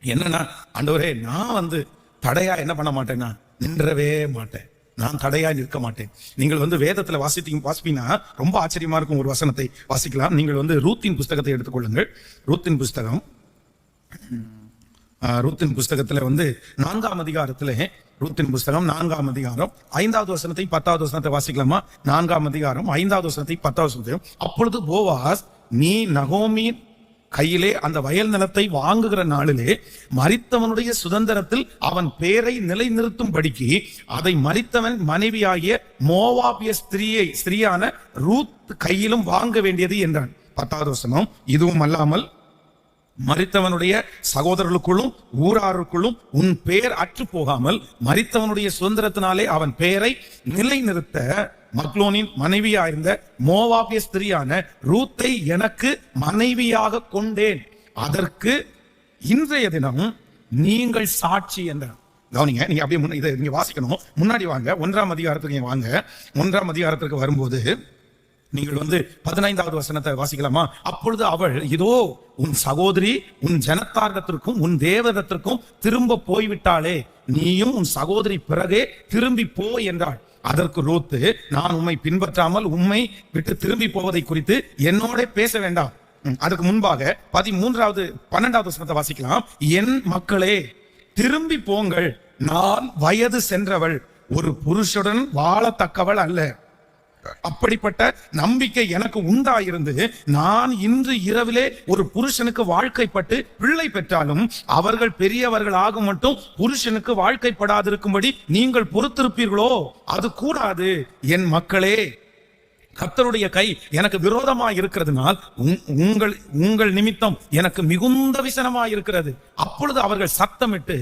என்னன்னா, ஆண்டவரே நான் தடையா என்ன பண்ண மாட்டேன்னா நின்றவே மாட்டேன், நான் தடையா நிற்க மாட்டேன். நீங்கள் வேதத்துல வாசிப்பீங்கன்னா ரொம்ப ஆச்சரியமா இருக்கும். ஒரு வசனத்தை வாசிக்கலாம். நீங்கள் ரூத்தின் புஸ்தகத்தை எடுத்துக்கொள்ளுங்கள். ரூத்தின் புஸ்தகத்துல 4ஆம் அதிகாரத்துல, ரூத்தின் புஸ்தகம் 4ஆம் அதிகாரம் 5வது வசனத்தை 10வது வசனத்தை வாசிக்கலாமா? 4ஆம் அதிகாரம் 5வது வசனத்தை 10வது வசனத்தை. அப்பொழுது போவாஸ், நீ நகோமி கையிலே அந்த வயல் நிலத்தை வாங்குகிற நாளிலே மரித்தவனுடைய சுதந்திரத்தில் அவன் பேரை நிலைநிறுத்தும்படிக்கு அதை மரித்தவன் மனைவியாகிய மோவாபிய ஸ்திரியான ரூத் கையிலும் வாங்க வேண்டியது என்றான். 10வது வசனம். இதுவும் அல்லாமல் மரித்தவனுடைய சகோதரர்களுக்குள்ளும் ஊராருக்குள்ளும் உன் பெயர் அற்று போகாமல் மரித்தவனுடைய சுதந்திரத்தினாலே அவன் பெயரை நிலைநிறுத்த மக்லோனின் மனைவியாயிருந்த மோவாபிய ஸ்திரியான ரூத்தை எனக்கு மனைவியாக கொண்டேன். அதற்கு இன்றைய தினம் நீங்கள் சாட்சி என்றார். கவனிங்க, நீங்க அப்படியே இதை நீங்க வாசிக்கணும். முன்னாடி வாங்க, 1ஆம் அதிகாரத்துக்கு வாங்க. 1ஆம் அதிகாரத்திற்கு வரும்போது நீங்கள் 15வது வசனத்தை வாசிக்கலாமா? அப்பொழுது அவள், இதோ உன் சகோதரி உன் ஜனத்தாரிடத்திற்கும் உன் தேவதத்திற்கும் திரும்ப போய்விட்டாளே, நீயும் உன் சகோதரி பிறகே திரும்பி போ என்றாள். அதற்கு ரூத்து, நான் உம்மை பின்பற்றாமல் உம்மை விட்டு திரும்பி போவதை குறித்து என்னோட பேச வேண்டாம். அதுக்கு முன்பாக 12வது வசனத்தை வாசிக்கலாம். என் மக்களே திரும்பி போங்கள், நான் வயது சென்றவள், ஒரு புருஷனுடன் வாழத்தக்கவள் அல்ல. அப்படிப்பட்ட நம்பிக்கை எனக்கு உண்டாயிருந்து நான் இன்று இரவிலே ஒரு புருஷனுக்கு வாழ்க்கைப்பட்டு பிள்ளை பெற்றாலும் அவர்கள் பெரியவர்கள் ஆகும் மட்டும் புருஷனுக்கு வாழ்க்கைப்படாதிருக்கும்படி நீங்கள் பொறுத்திருப்பீர்களோ? அது கூடாது. என் மக்களே, கர்த்தருடைய கை எனக்கு விரோதமாய் இருக்கிறதுனால் உங்கள் நிமித்தம் எனக்கு மிகுந்த விசனமாய் இருக்கிறது. அப்பொழுது அவர்கள் சத்தமிட்டு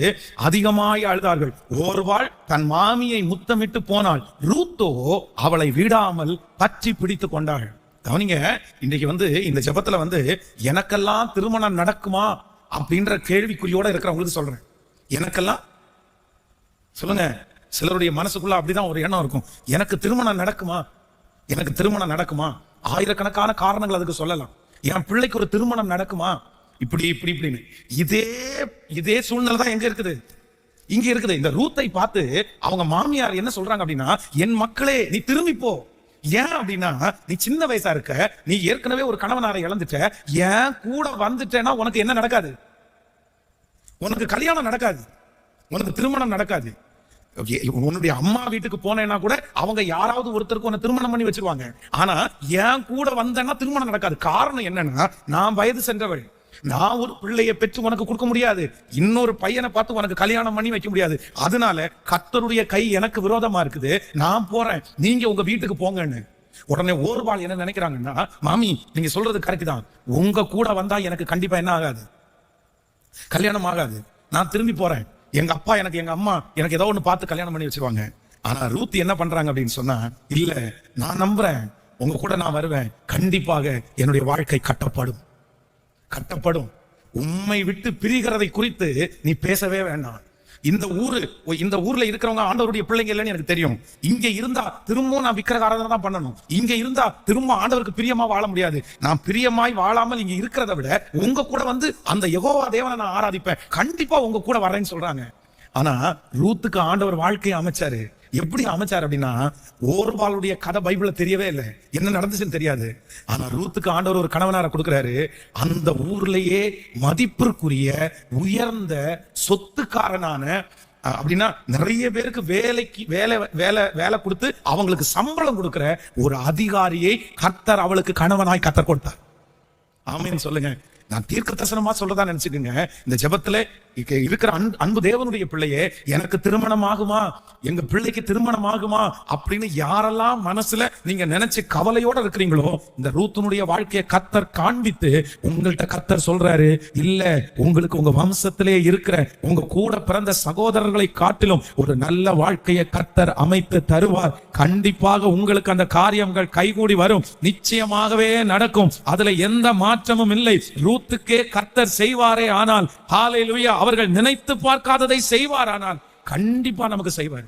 அதிகமாய் அழுதார்கள். ஒருவாள் தன் மாமியை முத்தமிட்டு போனாள், ரூத்தோ அவளை விடாமல் பற்றி பிடித்து கொண்டாள். கவனிங்க, இன்னைக்கு இந்த ஜெபத்துல எனக்கெல்லாம் திருமணம் நடக்குமா அப்படின்ற கேள்விக்குறியோட இருக்கிறவங்களுக்கு சொல்றேன். எனக்கெல்லாம் சொல்லுங்க, சிலருடைய மனசுக்குள்ள அப்படிதான் ஒரு எண்ணம் இருக்கும். எனக்கு திருமணம் நடக்குமா, எனக்கு திருமணம் நடக்குமா? ஆயிரக்கணக்கான காரணங்கள் அதுக்கு சொல்லலாம். என் பிள்ளைக்கு ஒரு திருமணம் நடக்குமா, இப்படின்னு. இதே சூழ்நிலை தான் எங்க இருக்குது, இங்க இருக்குது. இந்த ரூத்தை பார்த்து அவங்க மாமியார் என்ன சொல்றாங்க அப்படின்னா, என் மக்களே நீ திரும்பி போ. ஏன் அப்படின்னா, நீ சின்ன வயசா இருக்க, நீ ஏற்கனவே ஒரு கணவனாரை இழந்துட்ட, ஏன் கூட வந்துட்டேன்னா உனக்கு என்ன நடக்காது? உனக்கு கல்யாணம் நடக்காது, உனக்கு திருமணம் நடக்காது. உன்னுடைய அம்மா வீட்டுக்கு போனேன்னா கூட அவங்க யாராவது ஒருத்தருக்கு உன்னை திருமணம் பண்ணி வச்சிருவாங்க. ஆனா என் கூட வந்தேன்னா திருமணம் நடக்காது. காரணம் என்னன்னா, நான் வயது சென்றவள், நான் ஒரு பிள்ளையை பெற்று உனக்கு கொடுக்க முடியாது, இன்னொரு பையனை பார்த்து உனக்கு கல்யாணம் பண்ணி வைக்க முடியாது. அதனால கர்த்தருடைய கை எனக்கு விரோதமா இருக்குது, நான் போறேன், நீங்க உங்க வீட்டுக்கு போங்கன்னு. உடனே ஓர்வாள் என்ன நினைக்கிறாங்கன்னா, மாமி நீங்க சொல்றது கரெக்ட் தான், உங்க கூட வந்தா எனக்கு கண்டிப்பா என்ன ஆகாது, கல்யாணம் ஆகாது, நான் திரும்பி போறேன், எங்க அப்பா எனக்கு எங்க அம்மா எனக்கு ஏதோ ஒண்ணு பார்த்து கல்யாணம் பண்ணி வச்சிருவாங்க. ஆனா ரூத் என்ன பண்றாங்க அப்படின்னு சொன்னா, இல்ல நான் நம்புறேன், உங்க கூட நான் வருவேன், கண்டிப்பாக என்னுடைய வாழ்க்கை கட்டப்படும். உம்மை விட்டு பிரிகிறதை குறித்து நீ பேசவே வேண்டாம். இந்த ஊர்ல இருக்கிறவங்க ஆண்டவருடைய பிள்ளைங்க இல்லைன்னு எனக்கு தெரியும். இங்க இருந்தா திரும்பவும் நான் விக்கிரகாராதனை தான் பண்ணணும், இங்க இருந்தா திரும்ப ஆண்டவருக்கு பிரியமா வாழ முடியாது. நான் பிரியமாய் வாழாமல் இங்க இருக்கிறத விட உங்க கூட அந்த யெகோவா தேவனை நான் ஆராதிப்பேன், கண்டிப்பா உங்க கூட வரேன்னு சொல்றாங்க. ஆனா ரூத்துக்கு ஆண்டவர் வாழ்க்கையை அமைச்சாரு. எப்படி அமைச்சார் அப்படின்னா, ஓர்பாளுடைய கதை பைபிள்ல தெரியவே இல்லை, என்ன நடந்துச்சுன்னு தெரியாது. ஆனா ரூத்துக்கு ஆண்டவர் ஒரு கணவனார கொடுக்கிறாரு. அந்த ஊர்லயே மதிப்பிற்குரிய உயர்ந்த சொத்துக்காரனான, அப்படின்னா நிறைய பேருக்கு வேலைக்கு வேலை கொடுத்து அவங்களுக்கு சம்பளம் கொடுக்கிற ஒரு அதிகாரியை கர்த்தர் அவளுக்கு கணவனாய் கர்த்தர் கொடுத்தார். ஆமென் சொல்லுங்க. நான் தீர்க்க தரிசனமா சொல்றதா நினைச்சுக்கோங்க. இந்த ஜெபத்துல இருக்கிற அன்பு தேவனுடைய பிள்ளையே, எனக்கு திருமணம் ஆகுமா, எங்க பிள்ளைக்கு திருமணம் ஆகுமா அப்படின்னு யாரெல்லாம் மனசுல நீங்க நினைச்சு கவலையோட இருக்கிறீங்களோ, இந்த ரூத்தினுடைய வாழ்க்கையை கர்த்தர் காண்பித்து உங்கள்கிட்ட கர்த்தர் சொல்றாரு, இல்ல உங்களுக்கு உங்க வம்சத்திலே இருக்கிற உங்க கூட பிறந்த சகோதரர்களை காட்டிலும் ஒரு நல்ல வாழ்க்கையை கர்த்தர் அமைத்து தருவார். கண்டிப்பாக உங்களுக்கு அந்த காரியங்கள் கைகூடி வரும், நிச்சயமாகவே நடக்கும், அதுல எந்த மாற்றமும் இல்லை. ரூத்துக்கே கர்த்தர் செய்வாரே ஆனால், ஹல்லேலூயா, அவர்கள் நினைத்து பார்க்காததை செய்வார் ஆனால் கண்டிப்பா நமக்கு செய்வார்,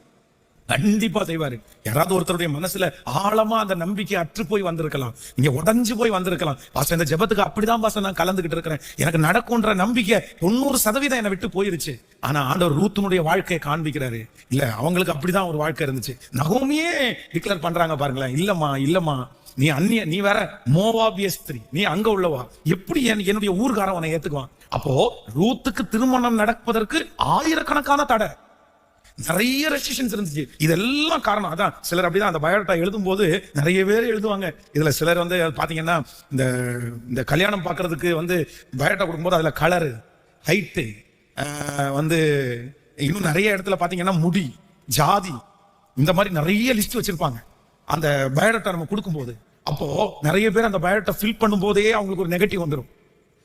கண்டிப்பா செய்வாரு. யாராவது ஒருத்தருடைய மனசுல ஆழமா அந்த நம்பிக்கை அற்று போய் வந்திருக்கலாம், நீங்க உடஞ்சு போய் வந்திருக்கலாம். பாஸ்டர், இந்த ஜெபத்துக்கு அப்படிதான் பாஸ்டர் நான் கலந்துகிட்டு இருக்கிறேன், எனக்கு நடக்கும்ன்ற நம்பிக்கை 90% என்னை விட்டு போயிருச்சு. ஆனா ஆண்டவர் ரூத்தினுடைய வாழ்க்கையை காண்பிக்கிறாரு. இல்ல, அவங்களுக்கு அப்படிதான் ஒரு வாழ்க்கை இருந்துச்சு. நகோமியே டிக்ளேர் பண்றாங்க பாருங்களேன், இல்லம்மா நீ அந்நிய, நீ வேற மோவாபிய ஸ்திரீ, நீ அங்க உள்ளவா, எப்படி என்னுடைய ஊர்காரன் உன்னை ஏத்துக்குவான்? அப்போ ரூத்துக்கு திருமணம் நடப்பதற்கு ஆயிரக்கணக்கான தடை, நிறைய ரெஸ்ட்ரிக்ஷன்ஸ் இருந்துச்சு. இதெல்லாம் காரணம் அதான். சிலர் அப்படிதான் அந்த பயோடேட்டா எழுதும் போது நிறைய பேர் எழுதுவாங்க. இதுல சிலர் வந்து பாத்தீங்கன்னா, இந்த கல்யாணம் பாக்குறதுக்கு வந்து பயோடேட்டா கொடுக்கும்போது அதுல கலரு, ஹைட்டு, வந்து இன்னும் நிறைய இடத்துல பாத்தீங்கன்னா முடி, ஜாதி, இந்த மாதிரி நிறைய லிஸ்ட் வச்சிருப்பாங்க அந்த பயோடேட்டா நம்ம கொடுக்கும்போது. அப்போ நிறைய பேர் அந்த பயோடேட்டா ஃபில் பண்ணும் போதே அவங்களுக்கு ஒரு நெகட்டிவ் வந்துடும்.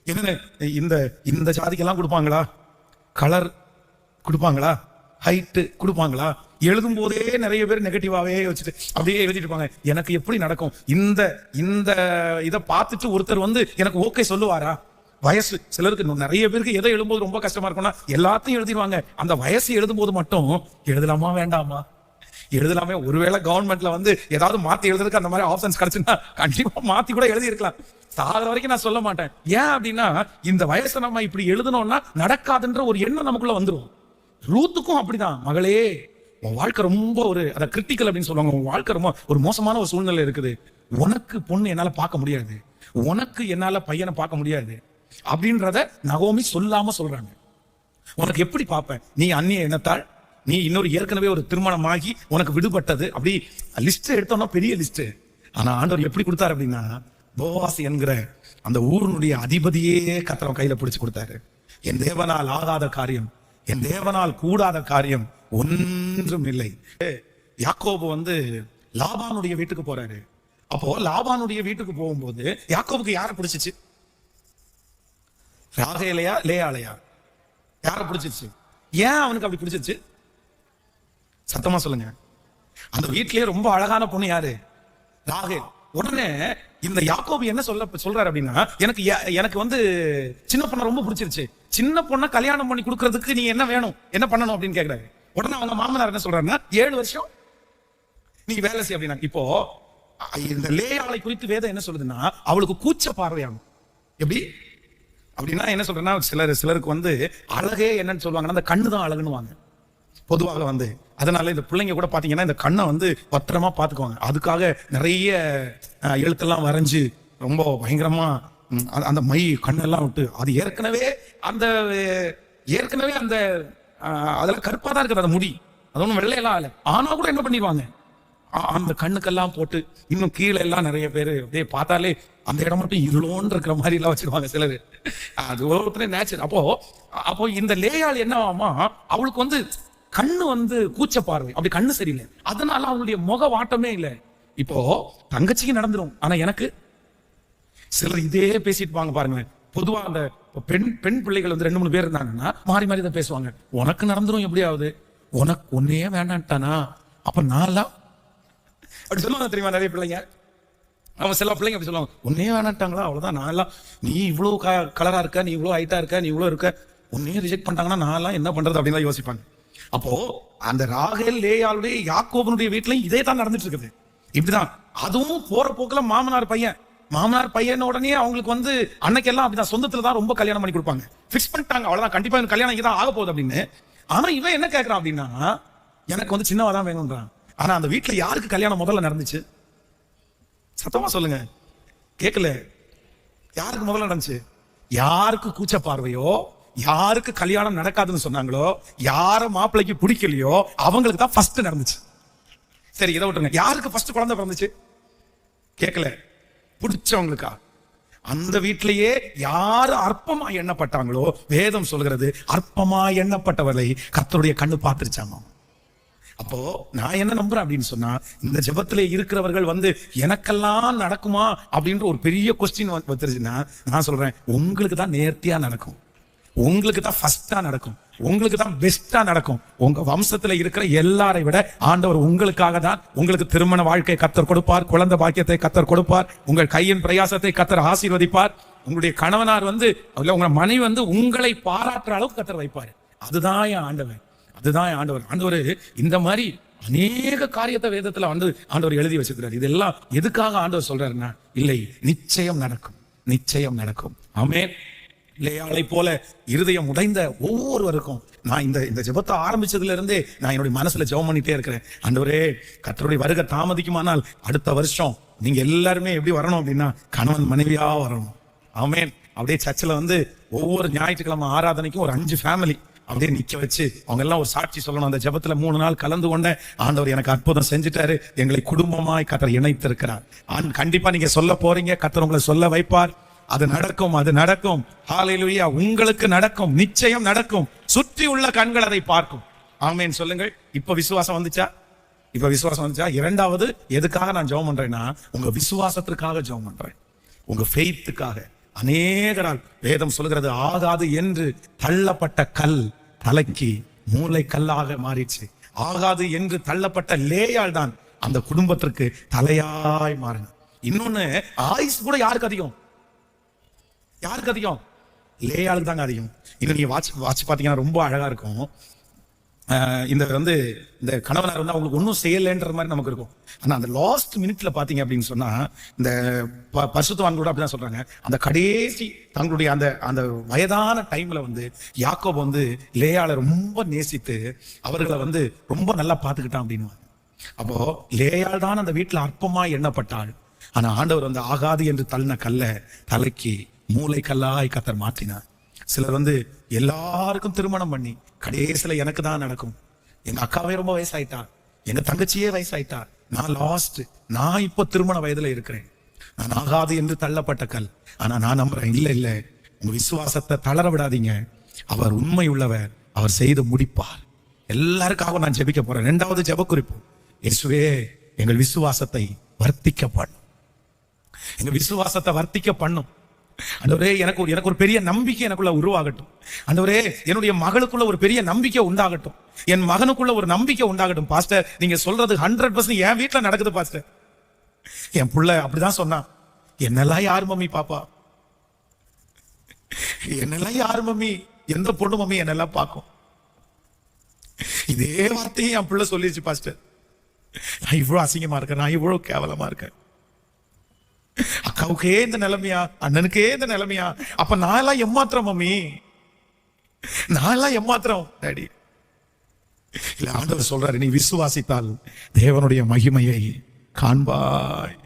என்ன, இந்த ஜாதிக்கெல்லாம் கொடுப்பாங்களா, கலர் கொடுப்பாங்களா, ஹைட்டு கொடுப்பாங்களா, எழுதும் போதே நிறைய பேர் நெகட்டிவாவே வச்சுட்டு அப்படியே எழுதிட்டு இருப்பாங்க. எனக்கு எப்படி நடக்கும்? இந்த இதை பார்த்துட்டு ஒருத்தர் வந்து எனக்கு ஓகே சொல்லுவாரா? வயசு சிலருக்கு, நிறைய பேருக்கு எதை எழுதும்போது ரொம்ப கஷ்டமா இருக்கும்னா எல்லாத்தையும் எழுதிடுவாங்க. அந்த வயசு எழுதும் போது மட்டும் எழுதலாமா வேண்டாமா, எழுதலாமே. ஒருவேளை கவர்மெண்ட்ல வந்து ஏதாவது மாத்தி எழுதுறதுக்கு அந்த மாதிரி ஆப்ஷன்ஸ் கிடைச்சுன்னா கண்டிப்பா மாத்தி கூட எழுதி இருக்கலாம். சாகிற வரைக்கும் நான் சொல்ல மாட்டேன். ஏன் அப்படின்னா, இந்த வயசை நம்ம இப்படி எழுதணும்னா நடக்காதுன்ற ஒரு எண்ணம் நமக்குள்ள வந்துடும். ரூத்துக்கும் அப்படிதான். மகளே, உன் வாழ்க்கை ரொம்ப ஒரு அதை கிரிட்டிக்கல் அப்படின்னு சொல்லுவாங்க, உன் வாழ்க்கை ரொம்ப ஒரு மோசமான ஒரு சூழ்நிலை இருக்குது, உனக்கு பொண்ணு என்னால பார்க்க முடியாது, உனக்கு என்னால பையனை பார்க்க முடியாது அப்படின்றத நகோமி சொல்லாம சொல்றாங்க. உனக்கு எப்படி பார்ப்பேன், நீ அந்நிய எண்ணத்தால், நீ இன்னொரு ஏற்கனவே ஒரு திருமணமாகி உனக்கு விடுபட்டது, அப்படி லிஸ்ட் எடுத்தோம்னா பெரிய லிஸ்ட். ஆனா ஆண்டவர் எப்படி கொடுத்தாரு அப்படின்னா, போவாஸ் என்கிற அந்த ஊருடைய அதிபதியே கர்த்தர் கையில பிடிச்சு கொடுத்தாரு. என் தேவனால் ஆகாத காரியம், என் தேவனால் கூடாத காரியம் ஒன்றும் இல்லை. யாக்கோபு வந்து லாபானுடைய வீட்டுக்கு போறாரு. அப்போ லாபானுடைய வீட்டுக்கு போகும்போது யாக்கோபுக்கு யாரை பிடிச்சிச்சு? ராகேலையா லேயாலையா? யாரை பிடிச்சிச்சு? ஏன் அவனுக்கு அப்படி பிடிச்சிச்சு? சத்தமா சொல்லுங்க. அந்த வீட்லயே ரொம்ப அழகான பொண்ணு யாரு? ராகேல். உடனே இந்த யாக்கோபு என்ன சொல்றாரு அப்படின்னா, எனக்கு வந்து சின்ன பொண்ணை ரொம்ப பிடிச்சிருச்சு, சின்ன பொண்ணை கல்யாணம் பண்ணி கொடுக்கறதுக்கு நீ என்ன வேணும், என்ன பண்ணணும் அப்படின்னு கேக்குறாரு. உடனே அவங்க மாமனார் என்ன சொல்றாருன்னா, 7 வருஷம் நீ வேலை செய் அப்படின்னா. இப்போ இந்த லேயாளை குறித்து வேதம் என்ன சொல்லுதுன்னா, அவளுக்கு கூச்ச பார்வையாகும். எப்படி அப்படின்னா என்ன சொல்றேன்னா, சிலருக்கு வந்து அழகே என்னன்னு சொல்லுவாங்கன்னா, அந்த கண்ணு தான் அழகுன்னு வாங்க பொதுவாக வந்து. அதனால இந்த பிள்ளைங்க கூட பாத்தீங்கன்னா இந்த கண்ணை வந்து பத்திரமா பாத்துக்குவாங்க. அதுக்காக நிறைய எழுத்தெல்லாம் வரைஞ்சு ரொம்ப பயங்கரமா அந்த மை கண்ணெல்லாம் விட்டு, அது ஏற்கனவே அந்த அதெல்லாம் கருப்பா தான் இருக்குது அந்த முடி, அது ஒன்றும் வெள்ளையெல்லாம் இல்லை. ஆனா கூட என்ன பண்ணிடுவாங்க, அந்த கண்ணுக்கெல்லாம் போட்டு இன்னும் கீழே எல்லாம் நிறைய பேர் அப்படியே பார்த்தாலே அந்த இடம் மட்டும் இருளோன்னு இருக்கிற மாதிரி எல்லாம் வச்சிருவாங்க சிலர். அது ஒவ்வொருத்தரே நேச்சர். அப்போ இந்த லேயாள் என்னவாமா, அவளுக்கு வந்து கண்ணு வந்து கூச்ச பார்வை, அப்படி கண்ணு சரியில்லை, அதனால அவனுடைய முக வாட்டமே இல்லை. இப்போ தங்கச்சிக்கு நடந்துரும், ஆனா எனக்கு சிலர் இதே பேசிட்டு வாங்க பாருங்க. பொதுவா அந்த பெண் பிள்ளைகள் வந்து 2-3 பேர் இருந்தாங்கன்னா மாறி மாறி தான் பேசுவாங்க. உனக்கு நடந்துரும் எப்படியாவது, உனக்கு ஒன்னே வேண்டான்ட்டானா, அப்ப நான்லாம் அப்படி சொல்லுவாங்க தெரியுமா நிறைய பிள்ளைங்க. அவன் சில பிள்ளைங்க அப்படி சொல்லுவாங்க, ஒன்னே வேணாட்டாங்களா அவ்வளவுதான், நான் எல்லாம் நீ இவ்வளவு கலரா இருக்க, நீ இவ்வளவு ஹைட்டா இருக்க, நீ இவ்வளவு இருக்க, ஒன்னே ரிஜெக்ட் பண்ணிட்டாங்கன்னா நான் எல்லாம் என்ன பண்றது அப்படின்னு யோசிப்பாங்க. அப்போ அந்த ராகேல் லேயாளுடைய யாக்கோபனுடைய வீட்லயும் இதே தான் நடந்துட்டு இருக்குது. இப்படிதான் அதுவும் போற போக்குல மாமனார் பையன் உடனே அவங்களுக்கு வந்து அன்னைக்கெல்லாம் அப்படிதான் சொந்தத்துல தான் ரொம்ப கல்யாணம் பண்ணி கொடுப்பாங்க, பிக்ஸ் பண்ணிட்டாங்க, அவ்வளவுதான், கண்டிப்பா கல்யாணம் இங்கதான் ஆக போகுது அப்படின்னு. ஆனா இவன் என்ன கேட்கறான் அப்படின்னா, எனக்கு வந்து சின்னவா தான் வேணும்ன்றான். ஆனா அந்த வீட்டுல யாருக்கு கல்யாணம் முதல்ல நடந்துச்சு? சத்தமா சொல்லுங்க, கேட்கல. யாருக்கு முதல்ல நடந்துச்சு? யாருக்கு கூச்ச பார்வையோ, யாருக்கு கல்யாணம் நடக்காதுன்னு சொன்னாங்களோ, யார மாப்பிள்ளைக்கு பிடிக்கலையோ அவங்களுக்கு தான் ஃபர்ஸ்ட் நடந்துச்சு. சரி, இதை விட்டுருங்க. யாருக்கு ஃபர்ஸ்ட் குழந்தை பிறந்துச்சு? கேட்கல. பிடிச்சவங்களுக்கா? அந்த வீட்டிலேயே யாரு அற்பமா எண்ணப்பட்டாங்களோ, வேதம் சொல்கிறது அற்பமா எண்ணப்பட்டவர்களை கர்த்தருடைய கண்ணு பார்த்துருச்சாமா. அப்போ நான் என்ன நம்புறேன் அப்படின்னு சொன்னா, இந்த ஜெபத்திலே இருக்கிறவர்கள் வந்து எனக்கெல்லாம் நடக்குமா அப்படின்ற ஒரு பெரிய கொஸ்டின் வந்துருச்சுன்னா, நான் சொல்றேன் உங்களுக்கு தான் நேர்த்தியா நடக்கும், உங்களுக்கு தான் ஃபர்ஸ்டா நடக்கும், உங்களுக்கு தான் பெஸ்டா நடக்கும். உங்க வம்சத்துல இருக்கிற எல்லாரை விட ஆண்டவர் உங்களுக்காக தான், உங்களுக்கு திருமண வாழ்க்கை கர்த்தர் கொடுப்பார், குழந்தை பாக்கியத்தை கர்த்தர் கொடுப்பார், உங்கள் கையின் பிரயாசத்தை கர்த்தர் ஆசீர்வதிப்பார், உங்களுடைய கணவனார் வந்து உங்க மனைவி வந்து உங்களை பாராட்டுற அளவுக்கு கர்த்தர் வைப்பார். அதுதான் என் ஆண்டவர், அதுதான் என் ஆண்டவர். ஆண்டவர் இந்த மாதிரி அநேக காரியத்தை வேதத்துல வந்து ஆண்டவர் எழுதி வச்சிருக்கிறார். இதெல்லாம் எதுக்காக ஆண்டவர் சொல்றாருன்னா, இல்லை, நிச்சயம் நடக்கும், நிச்சயம் நடக்கும். ஆமென். லேயாளை போல இருதயம் உடைந்த ஒவ்வொருவருக்கும் நான் இந்த ஜெபத்தை ஆரம்பிச்சதுல இருந்தே நான் என்னுடைய மனசுல ஜெபம் பண்ணிட்டே இருக்கிறேன். ஆண்டவரே, கர்த்தருடைய வருகை தாமதிக்குமானால் அடுத்த வருஷம் நீங்க எல்லாருமே எப்படி வரணும் அப்படின்னா, கணவன் மனைவியா வரணும். ஆமென். அப்படியே சர்ச்சில் வந்து ஒவ்வொரு ஞாயிற்றுக்கிழமை ஆராதனைக்கும் ஒரு 5 ஃபேமிலி அப்படியே நிக்க வச்சு அவங்க எல்லாம் ஒரு சாட்சி சொல்லணும். அந்த ஜெபத்துல 3 நாள் கலந்து கொண்ட ஆண்டவர் எனக்கு அற்புதம் செஞ்சுட்டாரு, எங்களை குடும்பமாய் கர்த்தர் இணைத்திருக்கிறார். கண்டிப்பா நீங்க சொல்ல போறீங்க, கர்த்தர் உங்களை சொல்ல வைப்பார். அது நடக்கும், அது நடக்கும். ஹல்லேலூயா. உங்களுக்கு நடக்கும், நிச்சயம் நடக்கும். சுற்றி உள்ள கண்கள் அதை பார்க்கும். ஆமென் சொல்லுங்கள். இப்ப விசுவாசம் வந்துச்சா? இப்ப விசுவாசம் வந்துச்சா? இரண்டாவது எதுக்காக நான் ஜெபம் பண்றேன்னா, உங்க விசுவாசத்திற்காக ஜெபம் பண்றேன், உங்க ஃபெய்த்துக்காக. அநேகரால் வேதம் சொல்கிறது, ஆகாது என்று தள்ளப்பட்ட கல் தலைக்கு மூளை கல்லாக மாறிச்சு. ஆகாது என்று தள்ளப்பட்ட லேயாள் தான் அந்த குடும்பத்திற்கு தலையாய் மாறினார். இன்னொன்னு, ஆயுசு கூட யாருக்கு அதிகம்? யாருக்கு அதிகம்? லேயாளுக்கு தாங்க அதிகம். இன்னும் நீங்க வாட்ச் பாத்தீங்கன்னா ரொம்ப அழகா இருக்கும். இந்த வந்து இந்த கணவனார் வந்து அவங்களுக்கு ஒன்றும் செய்யலைன்ற மாதிரி நமக்கு இருக்கும். ஆனா அந்த லாஸ்ட் மினிட்ல பாத்தீங்க அப்படின்னு சொன்னா, இந்த பரிசுத்தவான்களோட அப்படிதான் சொல்றாங்க, அந்த கடைசி தங்களுடைய அந்த அந்த வயதான டைம்ல வந்து யாக்கோபு வந்து லேயாளை ரொம்ப நேசித்து அவர்களை வந்து ரொம்ப நல்லா பாத்துக்கிட்டான் அப்படின்னு. அப்போ லேயாள் தான் அந்த வீட்டுல அற்பமா எண்ணப்பட்டாள். ஆனா ஆண்டவர் வந்து ஆகாது என்று தள்ளின கல்ல தலைக்கு மூளை கல்லாய் கர்த்தர் மாற்றினார். சிலர் வந்து எல்லாருக்கும் திருமணம் பண்ணி கடைசியில எனக்கு தான் நடக்கும், எங்க அக்காவே ரொம்ப வயசாயிட்டா, எங்க தங்கச்சியே வயசாயிட்டா, நான் லாஸ்ட், நான் இப்போ திருமண வயதுல இருக்கிறேன், நான் ஆகாது என்று தள்ளப்பட்ட கல். ஆனா நான் நம்புறேன், இல்ல இல்ல, உங்க விசுவாசத்தை தளர விடாதீங்க. அவர் உண்மை உள்ளவர், அவர் செய்து முடிப்பார். எல்லாருக்காகவும் நான் ஜெபிக்க போறேன். 2வது ஜெப குறிப்பு, இயேசுவே எங்கள் விசுவாசத்தை வர்த்திக்க பண்ணும், எங்க விசுவாசத்தை வர்த்திக்க பண்ணும். ஆண்டவரே, எனக்கு ஒரு பெரிய நம்பிக்கை எனக்குள்ள உருவாகட்டும். ஆண்டவரே, என்னுடைய மகளுக்குள்ள ஒரு பெரிய நம்பிக்கை உண்டாகட்டும், என் மகனுக்குள்ள ஒரு நம்பிக்கை உண்டாகட்டும். பாஸ்டர், நீங்க சொல்றது 100% என் வீட்டுல நடக்குது பாஸ்டர். என் புள்ள அப்படிதான் சொன்னான், என்னெல்லாம் யாரு மம்மி பாப்பா, என்னெல்லாம் யாரு மம்மி, எந்த பொண்ணு மம்மி என்னெல்லாம் பார்க்கும். இதே வார்த்தையை என் புள்ள சொல்லிடுச்சு பாஸ்டர், நான் இவ்வளவு அசிங்கமா இருக்கேன், நான் இவ்வளவு கேவலமா இருக்கேன், அக்காவுக்கே இந்த நிலைமையா, அண்ணனுக்கே இந்த நிலைமையா, அப்ப நான் எல்லாம் ஏமாத்திரம் மம்மி, நான் எல்லாம் ஏமாத்திரம் டாடி. இல்ல, ஆண்டவர் சொல்றாரு, நீ விசுவாசித்தால் தேவனுடைய மகிமையை காண்பாய்.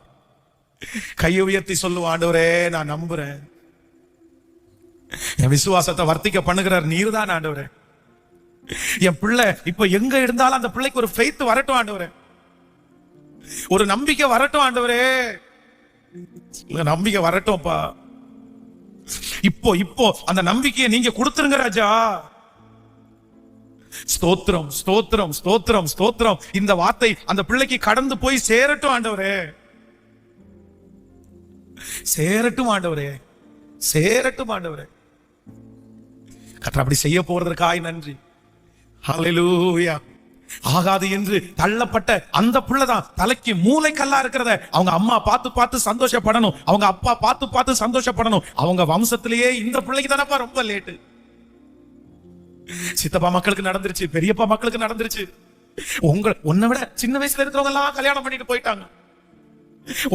கையை உயர்த்தி சொல்லுவா, ஆண்டவரே நான் நம்புறேன், என் விசுவாசத்தை வர்த்திக்க பண்ணுகிறார் நீர் தான் ஆண்டவரே. என் பிள்ளை இப்ப எங்க இருந்தாலும் அந்த பிள்ளைக்கு ஒரு ஃபெய்த் வரட்டும் ஆண்டவரே, ஒரு நம்பிக்கை வரட்டும் ஆண்டவரே, நம்பிக்கை வரட்டும்ப்பா. இப்போ அந்த நம்பிக்கையை நீங்க கொடுத்துருங்க ராஜா. ஸ்தோத்திரம், ஸ்தோத்திரம், ஸ்தோத்திரம், ஸ்தோத்திரம். இந்த வார்த்தை அந்த பிள்ளைக்கு கடந்து போய் சேரட்டும் ஆண்டவரே, சேரட்டும் ஆண்டவரே, சேரட்டும் ஆண்டவரே. கர்த்தர் அப்படி செய்ய போறதற்காய் நன்றி. ஹல்லேலூயா. ஆகாது என்று தள்ளப்பட்ட அந்த பிள்ளைதான் தலைக்கு மூளை கல்லா இருக்கிறத அவங்க அம்மா பார்த்து பார்த்து சந்தோஷப்படணும், அவங்க அப்பா பார்த்து பார்த்து சந்தோஷப்படணும். அவங்க வம்சத்திலேயே இந்த பிள்ளைக்கு தானப்பா ரொம்ப லேட்டு. சித்தப்பா மக்களுக்கு நடந்துருச்சு, பெரியப்பா மக்களுக்கு நடந்துருச்சு, உன்னை விட சின்ன வயசுல இருக்கிறவங்க எல்லாம் கல்யாணம் பண்ணிட்டு போயிட்டாங்க.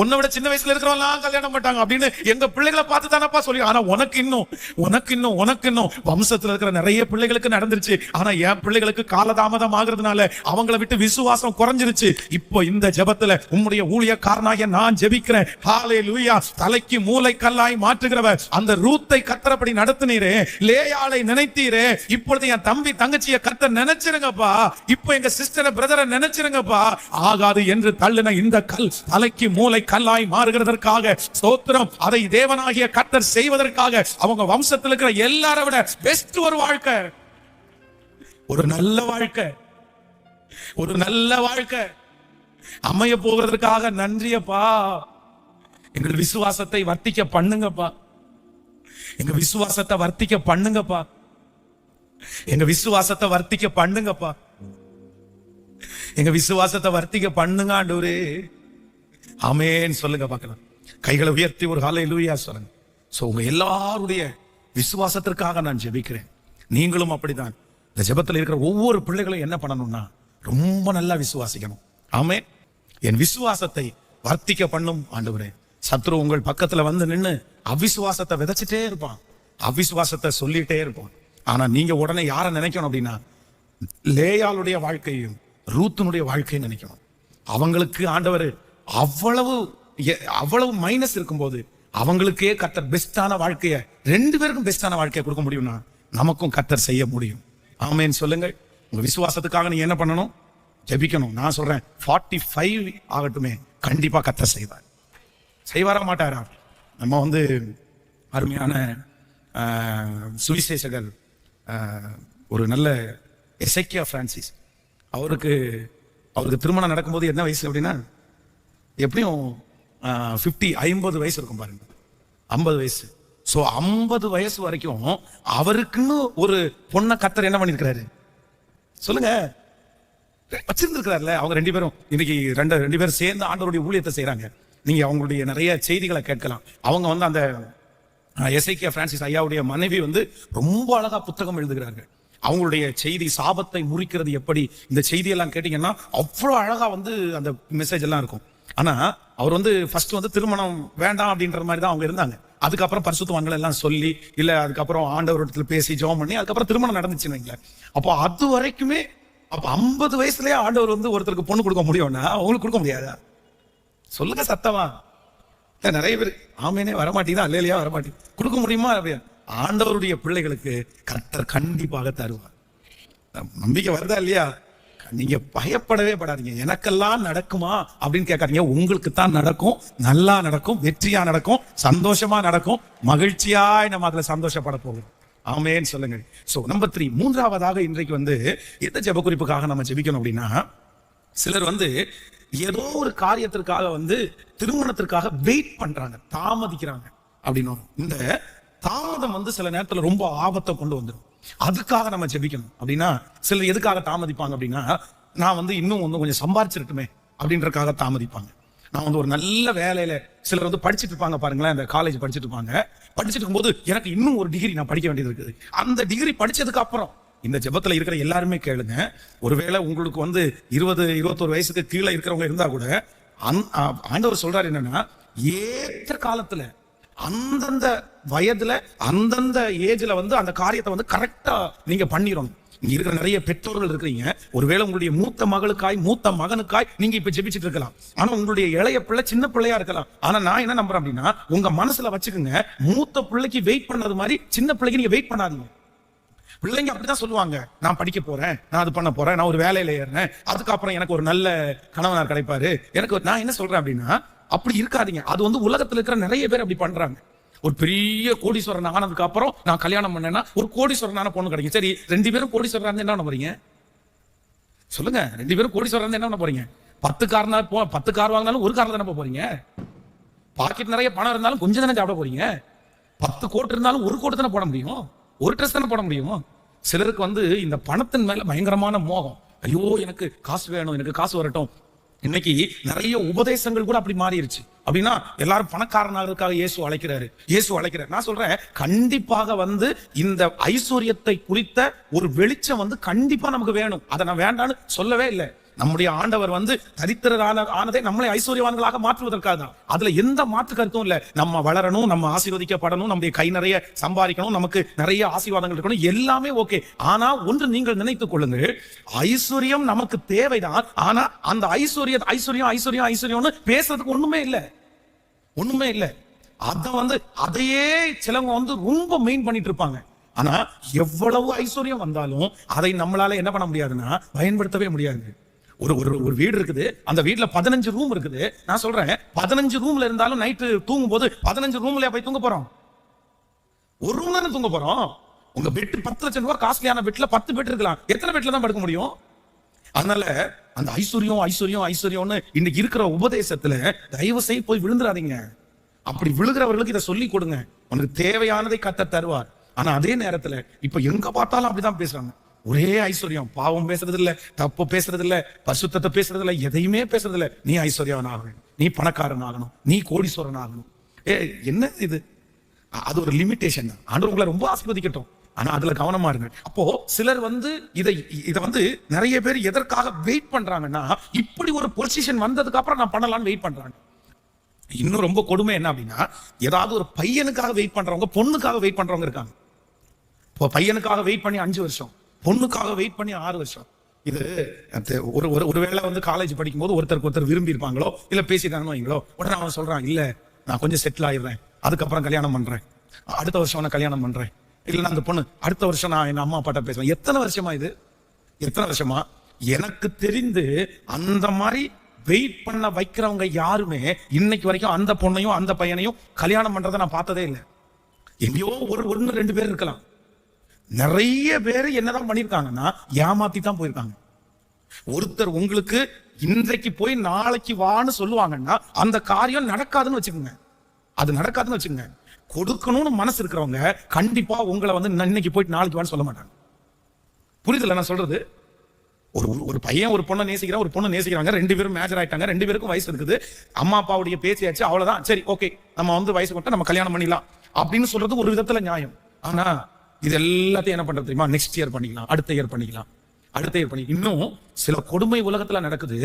உன்னை விட சின்ன வயசுல இருக்கிறவங்க கல்யாணம் பண்ணிட்டாங்க அப்படின்னு எங்க பிள்ளைகளை பார்த்து தானப்பா சொல்லி. ஆனா உனக்கு இன்னும் வம்சத்துல இருக்கிற நிறைய பிள்ளைகளுக்கு நடந்துருச்சு. ஆனா என் பிள்ளைகளுக்கு காலதாமதம் ஆகுறதுனால அவங்களை விட்டு விசுவாசம் குறைஞ்சிருச்சு. இப்போ இந்த ஜெபத்துல உம்முடைய ஊழியக்காரனாகிய நான் ஜெபிக்கிறேன். ஹல்லேலூயா. தலைக்கு மூளை கல்லாய் மாற்றுகிறவர் அந்த ரூத்தை கர்த்தரப்படி நடத்தினீரே, லேயாளை நினைத்தீரே, இப்பொழுது என் தம்பி தங்கச்சியை கர்த்தர் நினைச்சிருங்கப்பா. இப்போ எங்க சிஸ்டரை பிரதரை நினைச்சிருங்கப்பா. ஆகாது என்று தள்ளின இந்த கல் தலைக்கு மூளை கல்லாய் மாறுகிறதற்காக ஸ்தோத்திரம். அதை தேவனாகிய கர்த்தர் செய்வதற்காக அவங்க வம்சத்தில் இருக்கிற எல்லாரை விட பெஸ்ட் ஒரு வாழ்க்கை, ஒரு நல்ல வாழ்க்கை அமைய போகிறதுக்காக நன்றியப்பா. எங்கள் விசுவாசத்தை வர்த்திக்க பண்ணுங்கப்பா. எங்க விசுவாசத்தை வர்த்திக்க பண்ணுங்கப்பா. எங்க விசுவாசத்தை வர்த்திக்க பண்ணுங்கப்பா. எங்க விசுவாசத்தை வர்த்திக்க பண்ணுங்க ஆண்டவரே. ஆமென் சொல்லுங்க பார்க்கலாம். கைகளை உயர்த்தி ஒரு ஹல்லேலூயா சொல்லுங்க. சோ உங்க எல்லாருடைய விசுவாசத்திற்காக நான் ஜெபிக்கிறேன். நீங்களும் அப்படிதான் இந்த ஜெபத்தில் இருக்கிற ஒவ்வொரு பிள்ளைகளும் என்ன பண்ணணும்னா ரொம்ப நல்லா விசுவாசிக்கணும். ஆமென். என் விசுவாசத்தை வர்த்திக்க பண்ணும் ஆண்டவரே. சத்ரு உங்கள் பக்கத்துல வந்து நின்னு அவிசுவாசத்தை விதைச்சிட்டே இருப்பான், அவிசுவாசத்தை சொல்லிட்டே இருப்பான். ஆனா நீங்க உடனே யாரை நினைக்கணும் அப்படின்னா லேயாளுடைய வாழ்க்கையும் ரூத்தினுடைய வாழ்க்கையும் நினைக்கணும். அவங்களுக்கு ஆண்டவர் அவ்வளவு மைனஸ் இருக்கும்போது அவங்களுக்கே கர்த்தர் பெஸ்டான வாழ்க்கைய, ரெண்டு பேருக்கும் பெஸ்டான வாழ்க்கையை கொடுக்க முடியும்னா நமக்கும் கர்த்தர் செய்ய முடியும். ஆமென் சொல்லுங்கள். உங்க விசுவாசத்துக்காக நீங்க என்ன பண்ணணும்? ஜெபிக்கணும். நான் சொல்றேன் 45 ஆகட்டுமே, கண்டிப்பா கர்த்தர் செய்வார். செய்வாரா மாட்டாரா? நம்ம வந்து அருமையான சுவிசேஷகர் ஒரு நல்ல எசேக்கியா பிரான்சிஸ், அவருக்கு திருமணம் நடக்கும்போது என்ன வயசு அப்படின்னா எப்படியும் 50 வயசு இருக்கும் பாருங்க, 50 வயசு. சோ 50 வயசு வரைக்கும் அவருக்குன்னு ஒரு பொண்ணை கர்த்தர் என்ன பண்ணிருக்கிறாரு சொல்லுங்க, வச்சிருந்திருக்கிறாருல. அவங்க ரெண்டு பேரும் இன்னைக்கு ரெண்டு பேரும் சேர்ந்து ஆண்டவருடைய ஊழியத்தை செய்யறாங்க. நீங்க அவங்களுடைய நிறைய செய்திகளை கேட்கலாம். அவங்க வந்து அந்த எசேக்கியா பிரான்சிஸ் ஐயாவுடைய மனைவி வந்து ரொம்ப அழகா புத்தகம் எழுதுகிறார்கள். அவங்களுடைய செய்தி சாபத்தை முறிக்கிறது எப்படி, இந்த செய்தியெல்லாம் கேட்டீங்கன்னா அவ்வளவு அழகா வந்து அந்த மெசேஜ் எல்லாம் இருக்கும். ஆனா அவர் வந்து ஃபர்ஸ்ட் வந்து திருமணம் வேண்டாம் அப்படின்ற மாதிரி தான் அவங்க இருந்தாங்க. அதுக்கப்புறம் பரிசுத்தவான்கள் எல்லாம் சொல்லி இல்ல, அதுக்கப்புறம் ஆண்டவரிடத்துல பேசி ஜெபம் பண்ணி அதுக்கப்புறம் திருமணம் நடந்துச்சுன்னு. அப்போ அது வரைக்குமே அப்ப 50 வயசுலயே ஆண்டவர் வந்து ஒருத்தருக்கு பொண்ணு கொடுக்க முடியும்னா அவங்களுக்கு கொடுக்க முடியாதா? சொல்லுங்க சத்தமா. நிறைய பேர் ஆமேனே வரமாட்டீங்கன்னா அல்லையா வரமாட்டீங்க, கொடுக்க முடியுமா? ஆண்டவருடைய பிள்ளைகளுக்கு கர்த்தர் கண்டிப்பாக தருவார். நம்பிக்கை வருதா இல்லையா? நீங்க பயப்படவே படாதீங்க. எனக்கெல்லாம் நடக்குமா அப்படின்னு கேட்காதீங்க. உங்களுக்கு தான் நடக்கும், நல்லா நடக்கும், வெற்றியா நடக்கும், சந்தோஷமா நடக்கும், மகிழ்ச்சியாய் நம்ம அதுல சந்தோஷப்பட போகிறோம். ஆமென் சொல்லுங்க. சோ நம்பர் 3, மூன்றாவதாக இன்றைக்கு வந்து எந்த ஜெப குறிப்புக்காக நம்ம ஜெபிக்கணும் அப்படின்னா, சிலர் வந்து ஏதோ ஒரு காரியத்திற்காக வந்து திருமணத்திற்காக வெயிட் பண்றாங்க, தாமதிக்கிறாங்க அப்படின்னு. இந்த தாமதம் வந்து சில நேரத்துல ரொம்ப ஆபத்தை கொண்டு வந்துடும். அதுக்காக நம்ம ஜெபிக்கணும். அப்படின்னா சிலர் எதுக்காக தாமதிப்பாங்க அப்படின்னா, நான் வந்து இன்னும் வந்து கொஞ்சம் சம்பாரிச்சிருக்குமே அப்படின்றதுக்காக தாமதிப்பாங்க. நான் வந்து ஒரு நல்ல வேலையில, சிலர் வந்து படிச்சுட்டு இருப்பாங்க பாருங்களேன், இந்த காலேஜ் படிச்சுட்டு இருப்பாங்க. படிச்சுட்டு இருக்கும்போது எனக்கு இன்னும் ஒரு டிகிரி நான் படிக்க வேண்டியது இருக்குது. அந்த டிகிரி படிச்சதுக்கு அப்புறம் இந்த ஜெபத்துல இருக்கிற எல்லாருமே கேளுங்க. ஒருவேளை உங்களுக்கு வந்து 20-21 வயசுக்கு கீழே இருக்கிறவங்க இருந்தா கூட ஆண்டவர் சொல்றாரு என்னன்னா, ஏற்ற காலத்துல அந்தந்த வயதுல அந்தந்த ஏஜ்ல வந்து அந்த காரியத்தை வந்து கரெக்டா நீங்க பண்ணிடணும். இங்க இருக்கிற நிறைய பெற்றோர்கள் இருக்கிறீங்க. ஒருவேளை உங்களுடைய மூத்த மகளுக்காய் மூத்த மகனுக்காய் நீங்க இப்ப ஜெபிச்சுட்டு இருக்கலாம். ஆனா உங்களுடைய இளைய பிள்ளை சின்ன பிள்ளையா இருக்கலாம். ஆனா நான் என்ன நம்புறேன் அப்படின்னா, உங்க மனசுல வச்சுக்கோங்க, மூத்த பிள்ளைக்கு வெயிட் பண்ணது மாதிரி சின்ன பிள்ளைக்கு நீங்க வெயிட் பண்ணாதீங்க. பிள்ளைங்க அப்படிதான் சொல்லுவாங்க, நான் படிக்க போறேன், நான் அது பண்ண போறேன், நான் ஒரு வேலையில ஏறேன், அதுக்கப்புறம் எனக்கு ஒரு நல்ல கணவனார் கிடைப்பாரு. நான் என்ன சொல்றேன் அப்படின்னா, அப்படி இருக்காதீங்க. அது வந்து உலகத்துல இருக்கிற நிறைய பேர் அப்படி பண்றாங்க. ஒரு பெரிய கோடீஸ்வரன் ஆனதுக்கு அப்புறம் நான் கல்யாணம் பண்ணேன்னா ஒரு கோடீஸ்வரனான பொண்ணு கிடைக்கும். சரி, 2 பேரும் கோடீஸ்வரன் என்ன பண்ண போறீங்க சொல்லுங்க? 2 பேரும் கோடீஸ்வரன் என்ன பண்ண போறீங்க? 10 கார் வாங்கினாலும் ஒரு கார்ல தானே போறீங்க. பாக்கெட் நிறைய பணம் இருந்தாலும் கொஞ்சம் தானே சாப்பிட போறீங்க. 10 கோட்டு இருந்தாலும் ஒரு கோட்டு தானே போட முடியும், ஒரு ட்ரெஸ் தானே போட முடியும். சிலருக்கு வந்து இந்த பணத்தின் மேல பயங்கரமான மோகம். ஐயோ எனக்கு காசு வேணும், எனக்கு காசு வரட்டும். இன்னைக்கு நிறைய உபதேசங்கள் கூட அப்படி மாறிடுச்சு. அப்படின்னா எல்லாரும் பணக்காரனாகிறதுக்காக இயேசு அழைக்கிறார். நான் சொல்றேன், கண்டிப்பாக வந்து இந்த ஐஸ்வர்யத்தை குறித்த ஒரு வெளிச்சம் வந்து கண்டிப்பா நமக்கு வேணும். அதை நான் வேண்டான்னு சொல்லவே இல்லை. நம்முடைய ஆண்டவர் வந்து தரித்திரரான ஆனதே நம்மளை ஐஸ்வர்யவான்களாக மாற்றுவதற்காக தான். அதுல எந்த மாற்று கருத்தும் இல்ல. நம்ம வளரணும், நம்ம ஆசீர்வதிக்கப்படணும், நம்முடைய கை நிறைய சம்பாதிக்கணும், நமக்கு நிறைய ஆசீர்வாதங்கள் இருக்கணும், எல்லாமே ஓகே. ஆனா ஒன்று நீங்கள் நினைத்துக் கொள்ளுங்கள், ஐஸ்வர்யம் நமக்கு தேவைதான். ஆனா அந்த ஐஸ்வர்யம் ஐஸ்வர்யம் ஐஸ்வர்யம் ஐஸ்வர்யம்னு பேசுறதுக்கு ஒண்ணுமே இல்ல, ஒண்ணுமே இல்ல. அத வந்து அதையே சிலவங்க வந்து ரொம்ப மெயின் பண்ணிட்டு இருப்பாங்க. ஆனா எவ்வளவு ஐஸ்வர்யம் வந்தாலும் அதை நம்மளால என்ன பண்ண முடியாதுன்னா பயன்படுத்தவே முடியாது. ஒரு வீடு இருக்குது, அந்த வீட்டுல 15 ரூம் இருக்குது. நான் சொல்றேன், 15 ரூம்ல இருந்தாலும் நைட்டு தூங்கும் போது 15 ரூம்ல போய் தூங்க போறோம்? ஒரு ரூம் தானே தூங்க போறோம். உங்க பெட் 10 லட்சம் ரூபாய் காஸ்ட்லியான பெட்ல 10 பெட் இருக்கலாம். எத்தனை பெட்ல தான் படுக்க முடியும்? அதனால அந்த ஐஸ்வர்யம் ஐஸ்வர்யம் ஐஸ்வர்யம்னு இன்னைக்கு இருக்கிற உபதேசத்துல தயவு செய்து போய் விழுந்துடாதீங்க. அப்படி விழுகிறவர்களுக்கு இதை சொல்லி கொடுங்க. உனக்கு தேவையானதை கர்த்தர் தருவார். ஆனா அதே நேரத்துல இப்ப எங்க பார்த்தாலும் அப்படிதான் பேசுறாங்க. ஒரே ஐஸ்வர்யம், பாவம் பேசுறது இல்ல, தப்பு பேசுறது இல்ல, பரிசுத்தத்தை பேசுறது இல்ல, எதையுமே பேசுறது இல்ல. நீ ஐஸ்வர்யவன் ஆகணும், நீ பணக்காரன் ஆகணும், நீ கோடீஸ்வரன் ஆகணும். என்ன இது? அது ஒரு லிமிட்டேஷன். ஆண்டவர் உங்களை ரொம்ப ஆசீர்வதிக்கட்டும், ஆனா அதுல கவனமா இருங்க. அப்போ சிலர் வந்து இதை வந்து நிறைய பேர் எதற்காக வெயிட் பண்றாங்கன்னா, இப்படி ஒரு பொசிஷன் வந்ததுக்கு அப்புறம் நான் பண்ணலாம்னு வெயிட் பண்றாங்க. இன்னும் ரொம்ப கொடுமை என்ன அப்படின்னா, ஏதாவது ஒரு பையனுக்காக வெயிட் பண்றவங்க, பொண்ணுக்காக வெயிட் பண்றவங்க இருக்காங்க. இப்போ பையனுக்காக வெயிட் பண்ணி 5 வருஷம், பொண்ணுக்காக வெயிட் பண்ணி 6 வருஷம். இது ஒருவேளை வந்து காலேஜ் படிக்கும் போது ஒருத்தருக்கு ஒருத்தர் விரும்பி இருப்பாங்களோ, இல்ல பேசிட்டாங்கன்னு வைங்களோ, உடனே அவன் சொல்றான், இல்ல நான் கொஞ்சம் செட்டில் ஆயிடுறேன், அதுக்கப்புறம் கல்யாணம் பண்றேன், அடுத்த வருஷம் நான் கல்யாணம் பண்றேன், இல்லைன்னா அந்த பொண்ணு அடுத்த வருஷம் நான் எங்க அம்மா அப்பாட்ட பேசுவேன். எத்தனை வருஷமா இது? எத்தனை வருஷமா? எனக்கு தெரிந்து அந்த மாதிரி வெயிட் பண்ண வைக்கிறவங்க யாருமே இன்னைக்கு வரைக்கும் அந்த பொண்ணையும் அந்த பையனையும் கல்யாணம் பண்றதை நான் பார்த்ததே இல்லை. எங்கேயோ ஒன்னு 2 பேர் இருக்கலாம். நிறைய பேர் என்னதான் பண்ணிருக்காங்கன்னா ஏமாத்தி தான் போயிருக்காங்க. ஒருத்தர் உங்களுக்கு இன்றைக்கு போய் நாளைக்கு வான்னு சொல்லுவாங்கன்னா அந்த காரியம் நடக்காதுன்னு வச்சுக்கோங்க. அது நடக்காதுன்னு வச்சுக்கோங்க. கொடுக்கணும்னு மனசு இருக்கிறவங்க கண்டிப்பா உங்களை வந்து இன்னைக்கு போயிட்டு நாளைக்கு வான்னு சொல்ல மாட்டாங்க. புரியுதுல்ல நான் சொல்றது? ஒரு பையன் ஒரு பொண்ணை நேசிக்கிறான், ஒரு பொண்ணு நேசிக்கிறாங்க, 2 பேரும் மேஜர் ஆயிட்டாங்க, 2 பேருக்கும் வயசு இருக்குது, அம்மா அப்பாவுடைய பேசியாச்சு, அவ்வளவுதான், சரி ஓகே நம்ம வந்து வயசு கொண்டு நம்ம கல்யாணம் பண்ணிடலாம் அப்படின்னு சொல்றது ஒரு விதத்துல நியாயம். ஆனா இது எல்லாத்தையும் என்ன பண்றது தெரியுமா? நெக்ஸ்ட் இயர் பண்ணிக்கலாம், அடுத்த இயர் பண்ணிக்கலாம், அடுத்த இயர் பண்ணி. இன்னும் சில கொடுமை உலகத்துல நடக்குது.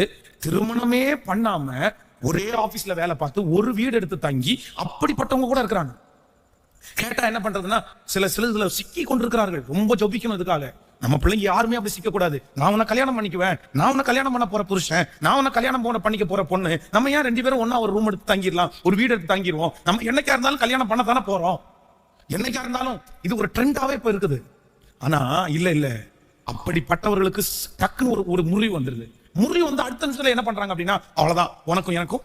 திருமணமே பண்ணாம ஒரே ஆபீஸ்ல வேலை பார்த்து ஒரு வீடு எடுத்து தங்கி அப்படிப்பட்டவங்க கூட இருக்கிறாங்க. கேட்டா என்ன பண்றதுன்னா, சில சிக்கி கொண்டிருக்கிறார்கள். ரொம்ப ஜொபிக்கணும் இதுக்காக. நம்ம பிள்ளைங்க யாருமே அப்படி சிக்க கூடாது. நான் உன்னை கல்யாணம் பண்ணிக்குவேன், நான் உன்னை கல்யாணம் பண்ண போற புருஷன், நான் உன்னை கல்யாணம் பண்ணிக்க போற பொண்ணு, நம்ம ஏன் 2 பேரும் ஒன்னா ஒரு ரூம் எடுத்து தங்கிடலாம், ஒரு வீடு எடுத்து தங்கிடுவோம், நம்ம என்னைக்கா இருந்தாலும் கல்யாணம் பண்ண தானே போறோம், என்னைக்கா இருந்தாலும். இது ஒரு ட்ரெண்டாவே இப்ப இருக்குது. ஆனா இல்ல அப்படிப்பட்டவர்களுக்கு டக்குன்னு ஒரு முறிவு வந்துருது. முறிவு வந்து அடுத்த நிமிஷத்துல என்ன பண்றாங்க அப்படின்னா, அவ்வளவுதான், உனக்கும் எனக்கும்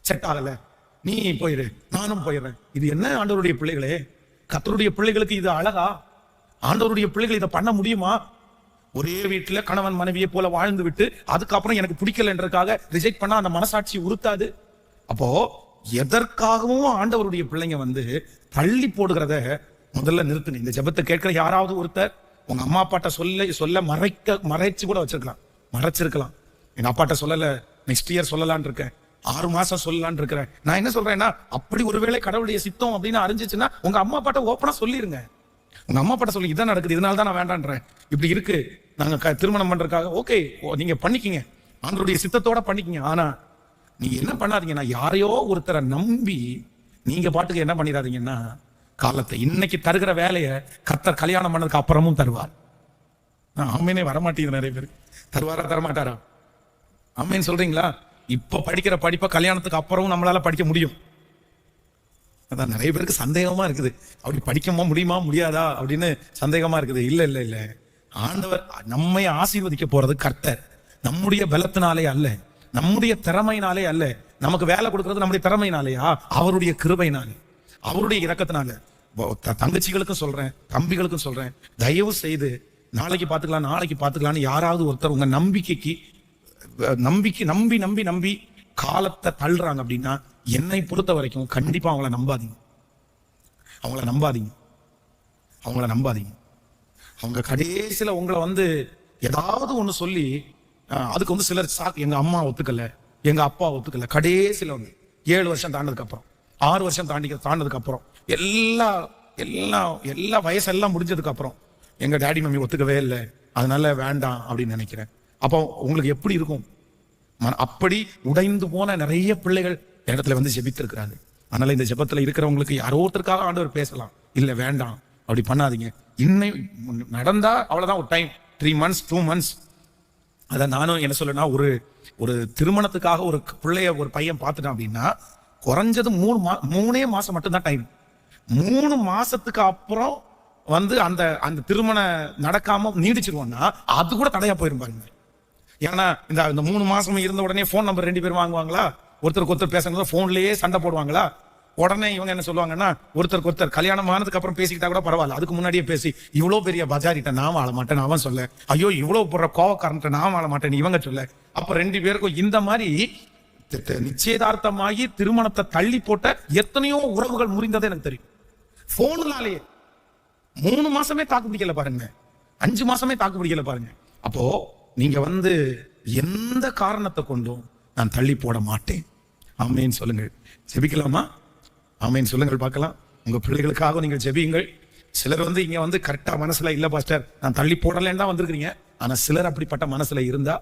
செட் ஆகல, நீ போயிரு நானும் போயிடுறேன். இது என்ன ஆண்டவருடைய பிள்ளைகளே? கர்த்தருடைய பிள்ளைகளுக்கு இது அழகா? ஆண்டவருடைய பிள்ளைகள் இதை பண்ண முடியுமா? ஒரே வீட்டுல கணவன் மனைவியை போல வாழ்ந்து விட்டு அதுக்கப்புறம் எனக்கு பிடிக்கலன்றதுக்காக ரிஜெக்ட் பண்ணா அந்த மனசாட்சி உறுத்தாது? அப்போ எதற்காகவும் ஆண்டவருடைய பிள்ளைங்க வந்து தள்ளி போடுகிறத முதல்ல நிறுத்துங்க. இந்த ஜெபத்தை கேட்கிற யாராவது ஒருத்தர் உங்க அம்மா அப்பாட்ட சொல்ல மறைச்சு கூட மறைச்சிருக்கலாம். எங்க அப்பாட்ட சொல்லல, நெக்ஸ்ட் இயர் சொல்லலான் இருக்கேன், 6 மாசம் சொல்லலான் இருக்கிறேன். நான் என்ன சொல்றேன்னா, அப்படி ஒருவேளை கடவுளுடைய சித்தம் அப்படின்னு அறிஞ்சிச்சுன்னா உங்க அம்மா அப்பாட்ட ஓப்பனா சொல்லிருங்க. உங்க அம்மா அப்பாட்ட சொல்லி, இதான் நடக்குது, இதனால தான் நான் வேண்டான்றேன், இப்படி இருக்கு, நாங்க திருமணம் பண்றதுக்காக ஓகே நீங்க பண்ணிக்கிங்க, ஆண்டவருடைய சித்தத்தோட பண்ணிக்கிங்க. ஆனா நீங்க என்ன பண்ணாதீங்கன்னா, யாரையோ ஒருத்தரை நம்பி நீங்க பாட்டுக்கு என்ன பண்ணிடாதீங்கன்னா, காலத்தை இன்னைக்கு தருகிற வேலையை கர்த்தர் கல்யாணம் பண்ணதுக்கு அப்புறமும் தருவார். ஆமேனே வரமாட்டேங்குது. நிறைய பேர் தருவாரா தரமாட்டாரா? ஆமேன்னு சொல்றீங்களா? இப்ப படிக்கிற படிப்பை கல்யாணத்துக்கு அப்புறமும் நம்மளால படிக்க முடியும். அதான் நிறைய பேருக்கு சந்தேகமா இருக்குது, அப்படி படிக்க முடியுமா முடியாதா அப்படின்னு சந்தேகமா இருக்குது. இல்ல ஆண்டவர் நம்மை ஆசீர்வதிக்க போறது கர்த்தர். நம்முடைய பலத்தினாலே அல்ல, நம்முடைய திறமையினாலே அல்ல. நமக்கு வேலை கொடுக்கறது நம்முடைய திறமையினாலேயா? அவருடைய கிருபையினாலே, அவருடைய இரக்கத்தினால. தங்கச்சிகளுக்கும் சொல்றேன், தம்பிகளுக்கும் சொல்றேன், தயவு செய்து நாளைக்கு பாத்துக்கலாம்னு யாராவது ஒருத்தர் உங்க நம்பிக்கைக்கு நம்பி காலத்தை தள்ளுறாங்க அப்படின்னா, என்னை பொறுத்த வரைக்கும் கண்டிப்பா அவங்கள நம்பாதீங்க. அவங்க கடைசியில உங்களை வந்து ஏதாவது ஒண்ணு சொல்லி அதுக்கு வந்து சிலர் எங்க அம்மா ஒத்துக்கல, எங்க அப்பா ஒத்துக்கல, கடைசியில வந்து 7 வருஷம் தாண்டதுக்கு அப்புறம், 6 வருஷம் தாண்டதுக்கு அப்புறம், எல்லா வயசெல்லாம் முடிஞ்சதுக்கு அப்புறம், எங்க டாடி மம்மி ஒத்துக்கவே இல்லை, அதனால வேண்டாம் அப்படின்னு நினைக்கிறேன். அப்போ உங்களுக்கு எப்படி இருக்கும்? அப்படி உடைந்து போன நிறைய பிள்ளைகள் இடத்துல வந்து ஜெபித்திருக்கிறாங்க. அதனால இந்த ஜெபத்துல இருக்கிறவங்களுக்கு யாரோ ஒருத்தருக்காக ஆண்டவர் பேசலாம். இல்ல வேண்டாம், அப்படி பண்ணாதீங்க. இன்னும் நடந்தா அவ்வளவுதான், ஒரு டைம் 3 months 2 months. அதான் நானும் என்ன சொல்லுன்னா, ஒரு திருமணத்துக்காக ஒரு பிள்ளைய ஒரு பையன் பார்த்துட்டான் அப்படின்னா குறைஞ்சது 3 மாசம் மட்டும்தான் டைம். 3 மாசத்துக்கு அப்புறம் வந்து அந்த திருமணம் நடக்காம நீடிச்சிருவோம்னா அது கூட தடையா போயிரும் பாருங்க. ஏன்னா இந்த 3 மாசம் இருந்த உடனே போன் நம்பர் 2 பேரும் வாங்குவாங்களா? ஒருத்தருக்கு ஒருத்தர் பேசுறது போன்லயே சண்டை போடுவாங்களா? உடனே இவங்க என்ன சொல்லுவாங்கன்னா, ஒருத்தருக்கு ஒருத்தர் கல்யாணம் ஆனதுக்கு அப்புறம் பேசிக்கிட்டா கூட பரவாயில்ல, அதுக்கு முன்னாடியே பேசி இவ்வளவு பெரிய பஜாரிட்ட நான் வாழ மாட்டேன் அவன் சொல்ல, ஐயோ இவ்வளவு போடுற கோவக்காரன்ட்ட நான் வாழ மாட்டேன் இவங்க சொல்ல. அப்ப 2 பேருக்கும் இந்த மாதிரி நிச்சயதார்த்தமாகி திருமணத்தை தள்ளி போட்ட எத்தனையோ உறவுகள் முறிந்ததே எனக்கு தெரியும். போனாலேயே 3 மாசமே தாக்கு பிடிக்கல பாருங்க, 5 மாசமே தாக்கு பிடிக்கல பாருங்க. அப்போ நீங்க வந்து எந்த காரணத்தை கொண்டும் நான் தள்ளி போட மாட்டேன். ஆமேன் சொல்லுங்கள். ஜெபிக்கலாமா? ஆமேன் சொல்லுங்கள் பார்க்கலாம். உங்க பிள்ளைகளுக்காக நீங்கள் ஜெபியுங்கள். சிலர் வந்து இங்க வந்து கரெக்டா மனசுல இல்ல பாஸ்டர் நான் தள்ளி போடலன்னு தான் வந்திருக்கிறீங்க. ஆனா சிலர் அப்படிப்பட்ட மனசுல இருந்தா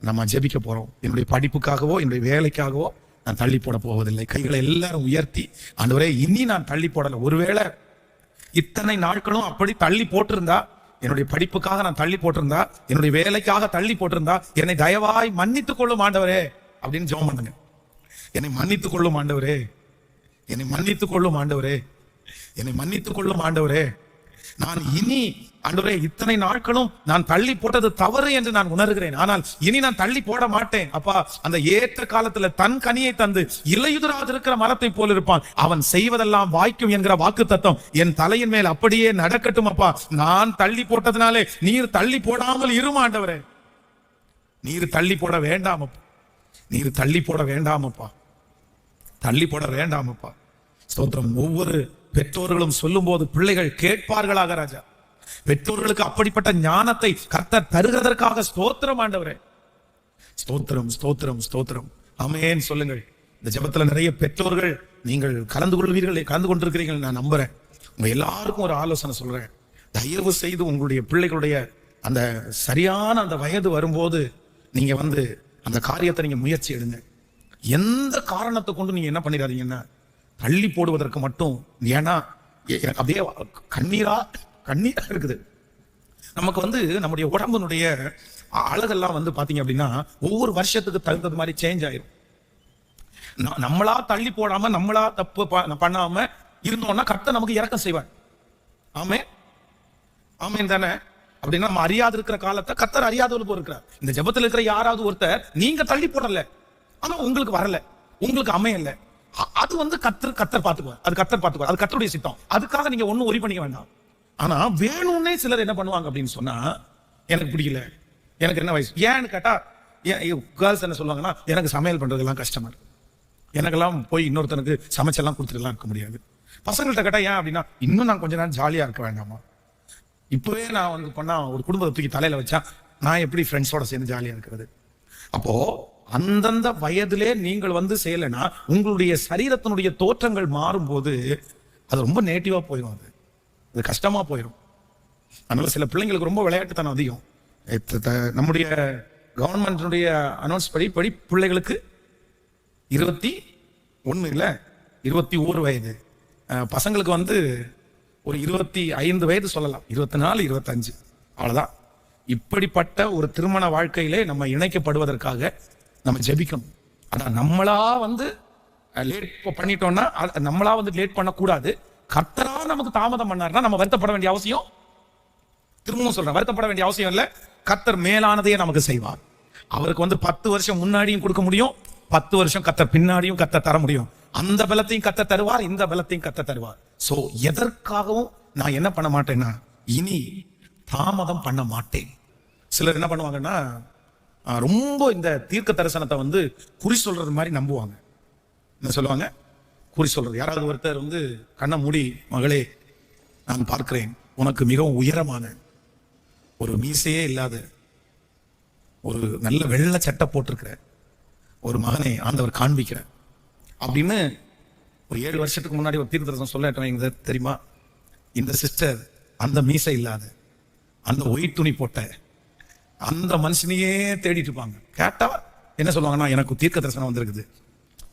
நம்ம ஜெபிக்க போறோம். என்னுடைய படிப்புக்காகவோ என்னுடைய வேலைக்காகவோ நான் தள்ளி போட போவதில்லை. கைகளை எல்லாரும் உயர்த்தி, ஆண்டவரே இனி நான் தள்ளி போடல. ஒருவேளை இத்தனை நாட்களும் அப்படி தள்ளி போட்டிருந்தா, என்னுடைய படிப்புக்காக நான் தள்ளி போட்டிருந்தா, என்னுடைய வேலைக்காக தள்ளி போட்டிருந்தா, என்னை தயவாய் மன்னித்துக் கொள்ளும் ஆண்டவரே அப்படின்னு ஜெபம் பண்ணுங்க. என்னை மன்னித்துக் கொள்ளும் ஆண்டவரே, என்னை மன்னித்துக் கொள்ளும் ஆண்டவரே, என்னை மன்னித்துக் கொள்ளும் ஆண்டவரே. நான் இனி ஆண்டவரே இத்தனை நாட்களும் நான் தள்ளி போட்டது தவறு என்று நான் உணர்கிறேன். ஆனால் இனி நான் தள்ளி போட மாட்டேன். அப்பா, அந்த ஏற்ற காலத்துல தன் கனியை தந்து இலையுதிராது இருக்கிற மரத்தை போல் இருப்பான், அவன் செய்வதெல்லாம் வாய்க்கும் என்கிற வாக்கு தத்தம் என் தலையின் மேல் அப்படியே நடக்கட்டும். அப்பா, நான் தள்ளி போட்டதுனாலே நீர் தள்ளி போடாமல் இரும் ஆண்டவரே. நீர் தள்ளி போட வேண்டாமப்பா, நீர் தள்ளி போட வேண்டாமப்பா, தள்ளி போட வேண்டாமப்பா. ஸ்தோத்திரம். ஒவ்வொரு பெற்றோர்களும் சொல்லும் போது பிள்ளைகள் கேட்பார்களாக ராஜா. பெற்றோர்களுக்கு அப்படிப்பட்ட ஞானத்தை கர்த்தர் தருகிறதற்காக ஸ்தோத்திரம் ஆண்டவரே. ஸ்தோத்திரம் ஸ்தோத்திரம் ஸ்தோத்திரம். ஆமென் சொல்லுங்கள். இந்த ஜெபத்துல நிறைய பெற்றோர்கள் நீங்கள் கலந்து கொண்டிருக்கிறீர்கள் நான் நம்புறேன். உங்க எல்லாருக்கும் ஒரு ஆலோசனை சொல்றேன். தயவு செய்து உங்களுடைய பிள்ளைகளுடைய அந்த சரியான அந்த வயது வரும்போது நீங்க வந்து அந்த காரியத்தை நீங்க முயற்சி எடுங்க. எந்த காரணத்தை கொண்டு நீங்க என்ன பண்ணிடாதீங்கன்னா தள்ளி போடுவதற்கு மட்டும். ஏன்னா அப்படியே கண்ணீரா இருக்குது. நமக்கு வந்து நம்முடைய உடம்புனுடைய அழகெல்லாம் வந்து பாத்தீங்க அப்படின்னா ஒவ்வொரு வருஷத்துக்கு தகுந்தது மாதிரி சேஞ்ச் ஆயிரும். நம்மளா தள்ளி போடாம நம்மளா தப்பு பண்ணாம இருந்தோம்னா கர்த்தர் நமக்கு இரக்கம் செய்வார். ஆமே ஆமேன் தானே? அப்படின்னா நம்ம அறியாது இருக்கிற காலத்தை கர்த்தர் அறியாதவர்கள் போல இருக்கிறார். இந்த ஜெபத்தில் இருக்கிற யாராவது ஒருத்தர் நீங்க தள்ளி போடல, ஆனா உங்களுக்கு வரல, உங்களுக்கு அமையல, அது வந்து கர்த்தர் பார்த்துக்குவார். அது கர்த்தர் பார்த்துக்குவார். அது கர்த்தருடைய சித்தம். அதுக்காக நீங்க ஒன்னும் ஒரி பண்ணிக்க வேண்டாம். ஆனா வேணும்னே சிலர் என்ன பண்ணுவாங்க அப்படின்னு சொன்னா, எனக்கு பிடிக்கல, எனக்கு என்ன வயசு, ஏன்னு கேட்டா கேர்ள்ஸ் என்ன சொல்லுவாங்கன்னா, எனக்கு சமையல் பண்றதெல்லாம் கஷ்டமா இருக்கு, எனக்கெல்லாம் போய் இன்னொருத்தனுக்கு சமைச்செல்லாம் கொடுத்துட்டுலாம் இருக்க முடியாது. பசங்கள்கிட்ட கேட்டா ஏன் அப்படின்னா, இன்னும் நான் கொஞ்ச நேரம் ஜாலியா இருக்க வேண்டாமா, இப்பவே நான் வந்து பண்ணா ஒரு குடும்பத்தை தூக்கி தலையில வச்சா நான் எப்படி ஃப்ரெண்ட்ஸோட சேர்ந்து ஜாலியா இருக்கிறது. அப்போ அந்தந்த வயதிலே நீங்கள் வந்து செய்யலைன்னா உங்களுடைய சரீரத்தினுடைய தோற்றங்கள் மாறும்போது அது ரொம்ப நேட்டிவா போயிடும், அது கஷ்டமா போயிடும். அதனால சில பிள்ளைங்களுக்கு ரொம்ப விளையாட்டுத்தனம் அதிகம். நம்முடைய கவர்மெண்ட்டுடைய அனௌன்ஸ் படி பிள்ளைகளுக்கு 21 இல்ல 21 வயது, பசங்களுக்கு வந்து ஒரு 25 வயது சொல்லலாம், 24 25 அவ்வளவுதான். இப்படிப்பட்ட ஒரு திருமண வாழ்க்கையிலே நம்ம இணைக்கப்படுவதற்காக நம்ம ஜெபிக்கணும். அதான் நம்மளா வந்து லேட் பண்ணிட்டோம்னா நம்மளா வந்து லேட் பண்ணக்கூடாது. கர்த்தரா நமக்கு தாமதம் பண்ணாருன்னா நம்ம வருத்தப்பட வேண்டிய அவசியம், திரும்பவும் சொல்றேன், வருத்தப்பட வேண்டிய அவசியம் இல்லை. கர்த்தர் மேலானதையே நமக்கு செய்வார். அவருக்கு வந்து 10 வருஷம் முன்னாடியும் கொடுக்க முடியும், 10 வருஷம் கர்த்தர் பின்னாடியும் கர்த்தர் தர முடியும். அந்த பலத்தையும் கர்த்தர் தருவார், இந்த பலத்தையும் கர்த்தர் தருவார். சோ எதற்காகவும் நான் என்ன பண்ண மாட்டேன்னா இனி தாமதம் பண்ண மாட்டேன். சிலர் என்ன பண்ணுவாங்கன்னா ரொம்ப இந்த தீர்க்க தரிசனத்தை வந்து குறி சொல்றது மாதிரி நம்புவாங்க. என்ன சொல்லுவாங்க? குறி சொல்றது. யாராவது ஒருத்தர் வந்து கண்ணை மூடி, மகளே நான் பார்க்கிறேன் உனக்கு மிகவும் உயரமான ஒரு மீசையே இல்லாத ஒரு நல்ல வெள்ளை சட்டை போட்டிருக்கிற ஒரு மகனை ஆண்டவர் காண்பிக்கிற அப்படின்னு ஒரு 7 வருஷத்துக்கு முன்னாடி ஒரு தீர்க்க தரிசனம் சொல்ல தெரியுமா? இந்த சிஸ்டர் அந்த மீசை இல்லாத, அந்த ஒயிட் துணி போட்ட, அந்த மனுஷனையே தேடிட்டு இருப்பாங்க. கேட்டா என்ன சொல்லுவாங்கன்னா, எனக்கு தீர்க்க தரிசனம் வந்திருக்குது.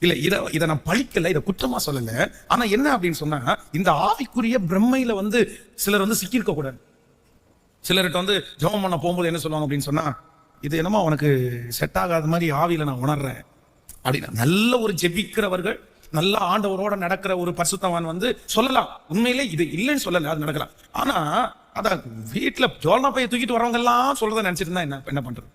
இல்ல இதை நான் பழிக்கல, இதை குற்றமா சொல்லல. ஆனா என்ன அப்படின்னு சொன்னா, இந்த ஆவிக்குரிய பிரம்மையில வந்து சிலர் வந்து சிக்கியிருக்க கூடாது. சிலர்கிட்ட வந்து ஜெபம் பண்ண போகும்போது என்ன சொல்லுவாங்க அப்படின்னு சொன்னா, இது என்னமோ அவனுக்கு செட் ஆகாத மாதிரி ஆவியில நான் உணர்றேன் அப்படின்னா. நல்ல ஒரு ஜெபிக்கிறவர்கள், நல்ல ஆண்டவரோட நடக்கிற ஒரு பரிசுத்தவான் வந்து சொல்லலாம், உண்மையிலே இது இல்லைன்னு சொல்லல, அது நடக்கலாம். ஆனா அதான் வீட்டுல ஜோலனா பைய தூக்கிட்டு வரவங்க எல்லாம் சொல்றதை நினைச்சிட்டு இருந்தா என்ன பண்றது?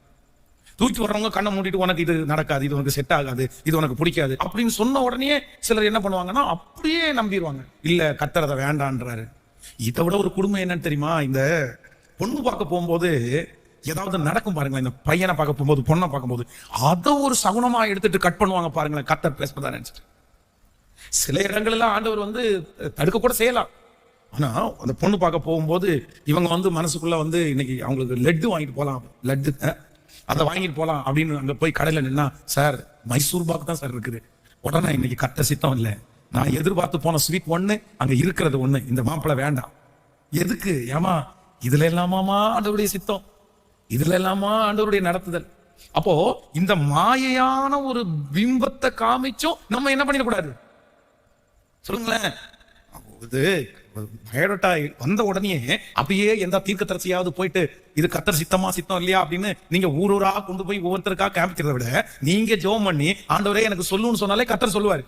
தூக்கி வர்றவங்க கண்ணை மூடிட்டு உனக்கு இது நடக்காது, இது உனக்கு செட் ஆகாது, இது உனக்கு பிடிக்காது அப்படின்னு சொன்ன உடனே சிலர் என்ன பண்ணுவாங்கன்னா அப்படியே நம்பிடுவாங்க. இல்ல கர்த்தர் அதை வேண்டான்றாரு. இதை விட ஒரு குடும்பம் என்னன்னு தெரியுமா? இந்த பொண்ணு பார்க்க போகும்போது ஏதாவது நடக்கும் பாருங்களேன், இந்த பையனை பார்க்க போகும்போது பொண்ணை பார்க்கும்போது அதை ஒரு சகுனமா எடுத்துட்டு கட் பண்ணுவாங்க பாருங்களேன், கர்த்தர் பேசுறதா நினைச்சிட்டு. சில இடங்கள்லாம் ஆண்டவர் வந்து தடுக்க கூட செய்யலாம். ஆனா அந்த பொண்ணு பார்க்க போகும்போது இவங்க வந்து மனசுக்குள்ள வந்து இன்னைக்கு அவங்களுக்கு லட்டு வாங்கிட்டு போகலாம், லட்டு அதை வாங்கிட்டு போகலாம் அப்படின்னு அங்க போய் கடையில நின்னா, சார் மைசூர் பாக்கு தான் சார் இருக்குது. உடனே இன்னைக்கு கட்ட சித்தம் இல்லை, நான் எதிர்பார்த்து போன ஸ்வீட் ஒண்ணு, அங்க இருக்கிறது ஒண்ணு, இந்த மாப்பிள்ளை வேண்டாம். எதுக்கு? ஏமா இதுல எல்லாமாமா ஆண்டவருடைய சித்தம், இதுல எல்லாமா ஆண்டவருடைய நடத்துதல். அப்போ இந்த மாயையான ஒரு பிம்பத்தை காமிச்சும் நம்ம என்ன பண்ணிடக்கூடாது சொல்லுங்களேன். இது பயோடேட்டா வந்த உடனே அப்படியே எந்த தீர்க்கதரிசியாவது போயிட்டு இது கர்த்தர் சித்தமா சித்தம் இல்லையா அப்படின்னு நீங்க ஊரூரா கொண்டு போய் ஒவ்வொருத்தருக்கா காமிக்கிறத விட, நீங்க ஜெபம் பண்ணி ஆண்டவரே எனக்கு சொல்லுன்னு சொன்னாலே கர்த்தர் சொல்லுவாரு.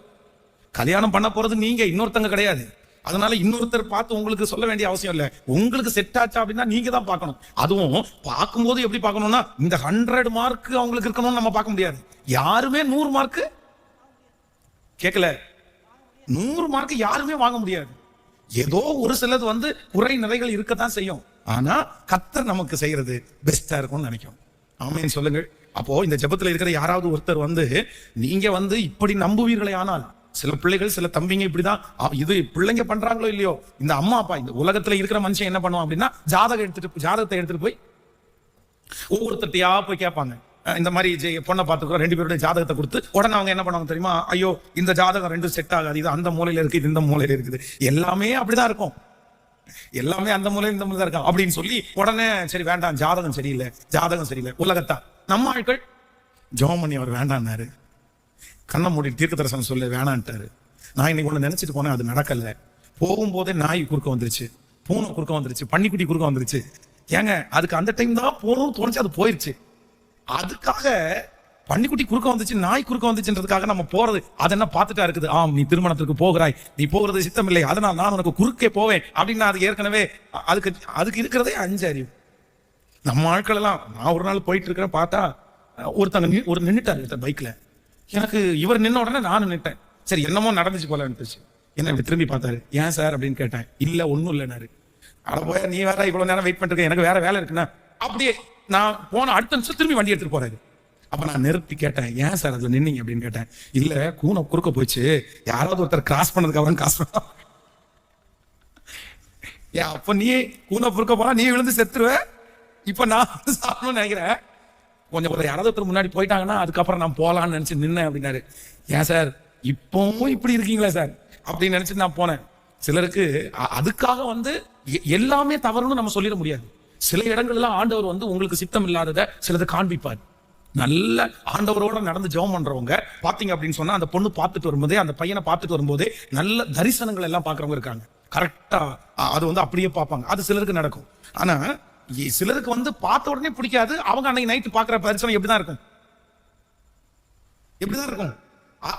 கல்யாணம் பண்ண போறது நீங்க, இன்னொருத்தங்க கிடையாது. அதனால இன்னொருத்தர் பார்த்து உங்களுக்கு சொல்ல வேண்டிய அவசியம் இல்லை. உங்களுக்கு செட் ஆச்சா அப்படின்னா நீங்க தான் பார்க்கணும். அதுவும் பார்க்கும்போது எப்படி பார்க்கணும்னா, இந்த 100 மார்க் அவங்களுக்கு இருக்கணும்னு நம்ம பார்க்க முடியாது. யாருமே 100 மார்க் கேட்கல, 100 மார்க் யாருமே வாங்க முடியாது. ஏதோ ஒரு சிலது வந்து குறை நிறைகள் இருக்கத்தான் செய்யும். ஆனா கர்த்தர் நமக்கு செய்யறது பெஸ்டா இருக்கும்னு நினைக்கும். ஆமென் சொல்லுங்கள். அப்போ இந்த ஜெபத்துல இருக்கிற யாராவது ஒருத்தர் வந்து நீங்க வந்து இப்படி நம்புவீர்களே, ஆனால் சில பிள்ளைகள் சில தம்பிங்க இப்படிதான், இது பிள்ளைங்க பண்றாங்களோ இல்லையோ, இந்த அம்மா அப்பா இந்த உலகத்துல இருக்கிற மனுஷன் என்ன பண்ணுவான் அப்படின்னா, ஜாதகத்தை எடுத்துட்டு போய் ஒவ்வொருத்தையா போய் கேட்பாங்க. இந்த மாதிரி பொண்ணை பார்த்துக்கிறோம், 2 பேருடைய ஜாதகத்தை கொடுத்து உடனே அவங்க என்ன பண்ணுவாங்க தெரியுமா, ஐயோ இந்த ஜாதகம் 2 செட் ஆகாது, இது அந்த மூலையில இருக்கு, இது இந்த மூலையில இருக்குது, எல்லாமே அப்படிதான் இருக்கும், எல்லாமே அந்த மூலையில இந்த மூலையில இருக்கும் அப்படின்னு சொல்லி உடனே சரி வேண்டாம், ஜாதகம் சரியில்லை. உலகத்தா நம்ம ஆட்கள் ஜெபம் பண்ணி அவர் வேண்டான்னாரு, கண்ணை மூடி தீர்க்க தரிசனம் சொல்லி வேணான்ட்டாரு. நான் இன்னைக்கு ஒண்ணு நினைச்சிட்டு போனேன், அது நடக்கல. போகும்போதே நாய் குறுக்க வந்துருச்சு, பூனை குறுக்க வந்துருச்சு, பன்னிக்குட்டி குறுக்க வந்துருச்சு. ஏங்க அதுக்கு அந்த டைம் தான் போகணும்னு தோணுச்சு, அது போயிருச்சு. அதுக்காக பன்னிக்குட்டி குறுக்க வந்துச்சு, நாய் குறுக்க வந்துச்சுன்றதுக்காக நம்ம போறது அது என்ன பார்த்துட்டா இருக்குது? ஆம், நீ திருமணத்திற்கு போகிறாய், நீ போகிறது சித்தம் இல்லை, அதனால் நான் உனக்கு குறுக்கே போவேன் அப்படின்னு அது ஏற்கனவே அதுக்கு இருக்கிறதே 5 அறிவு. நம்ம ஆட்கள் எல்லாம், நான் ஒரு நாள் போயிட்டு இருக்கிறேன், பார்த்தா ஒரு நின்னுட்டாரு பைக்ல. எனக்கு இவர் நின்ன உடனே நான் நின்னுட்டேன். சரி என்னமோ நடந்துச்சு போல இருந்துச்சு. என்ன இப்படி திரும்பி பார்த்தாரு. ஏன் சார் அப்படின்னு கேட்டேன். இல்ல ஒன்னும் இல்லைனாரு. அட போய, நீ வேற இவ்வளவு நேரம் வெயிட் பண்ணிருக்க, எனக்கு வேற வேலை இருக்குன்னா. அப்படியே நான் போன அடுத்த நிமிஷம் திரும்பி வண்டி எடுத்துட்டு போறாரு. அப்ப நான் நிறுத்தி கேட்டேன், ஏன் சார் அதுல நின்னீங்க அப்படின்னு கேட்டேன். இல்ல கூனை குறுக்க போயிடுச்சு, யாராவது ஒருத்தர் கிராஸ் பண்ணதுக்கு அப்புறம் காசு ஏன் அப்ப நீ கூனை குறுக்க போனா நீ விழுந்து செத்துருவ, இப்ப நான் சாப்பிடணும்னு நினைக்கிறேன். கொஞ்சம் ஒரு யாராவது ஒருத்தர் முன்னாடி போயிட்டாங்கன்னா அதுக்கப்புறம் நான் போலான்னு நினைச்சு நின்னேன் அப்படின்னாரு. ஏன் சார் இப்பவும் இப்படி இருக்கீங்களா சார் அப்படின்னு நினைச்சிட்டு நான் போனேன். சிலருக்கு அதுக்காக வந்து எல்லாமே தவறுன்னு நம்ம சொல்லிட முடியாது. சில இடங்கள்ல ஆண்டவர் வந்து உங்களுக்கு சித்தம் இல்லாததை சிலதை காண்பிப்பார். நல்ல ஆண்டவரோட நடந்து ஜெபம் பண்றவங்க பாத்தீங்க அப்படின்னு சொன்னா, அந்த பொண்ணு பார்த்துட்டு வரும்போதே, அந்த பையனை பார்த்துட்டு வரும்போதே நல்ல தரிசனங்கள் எல்லாம் பாக்குறவங்க இருக்காங்க. கரெக்டா அது வந்து அப்படியே பார்ப்பாங்க. அது சிலருக்கு நடக்கும். ஆனா சிலருக்கு வந்து பார்த்த உடனே பிடிக்காது. அவங்க அன்னைக்கு நைட்டு பாக்குற தரிசனம் எப்படிதான் இருக்கும்?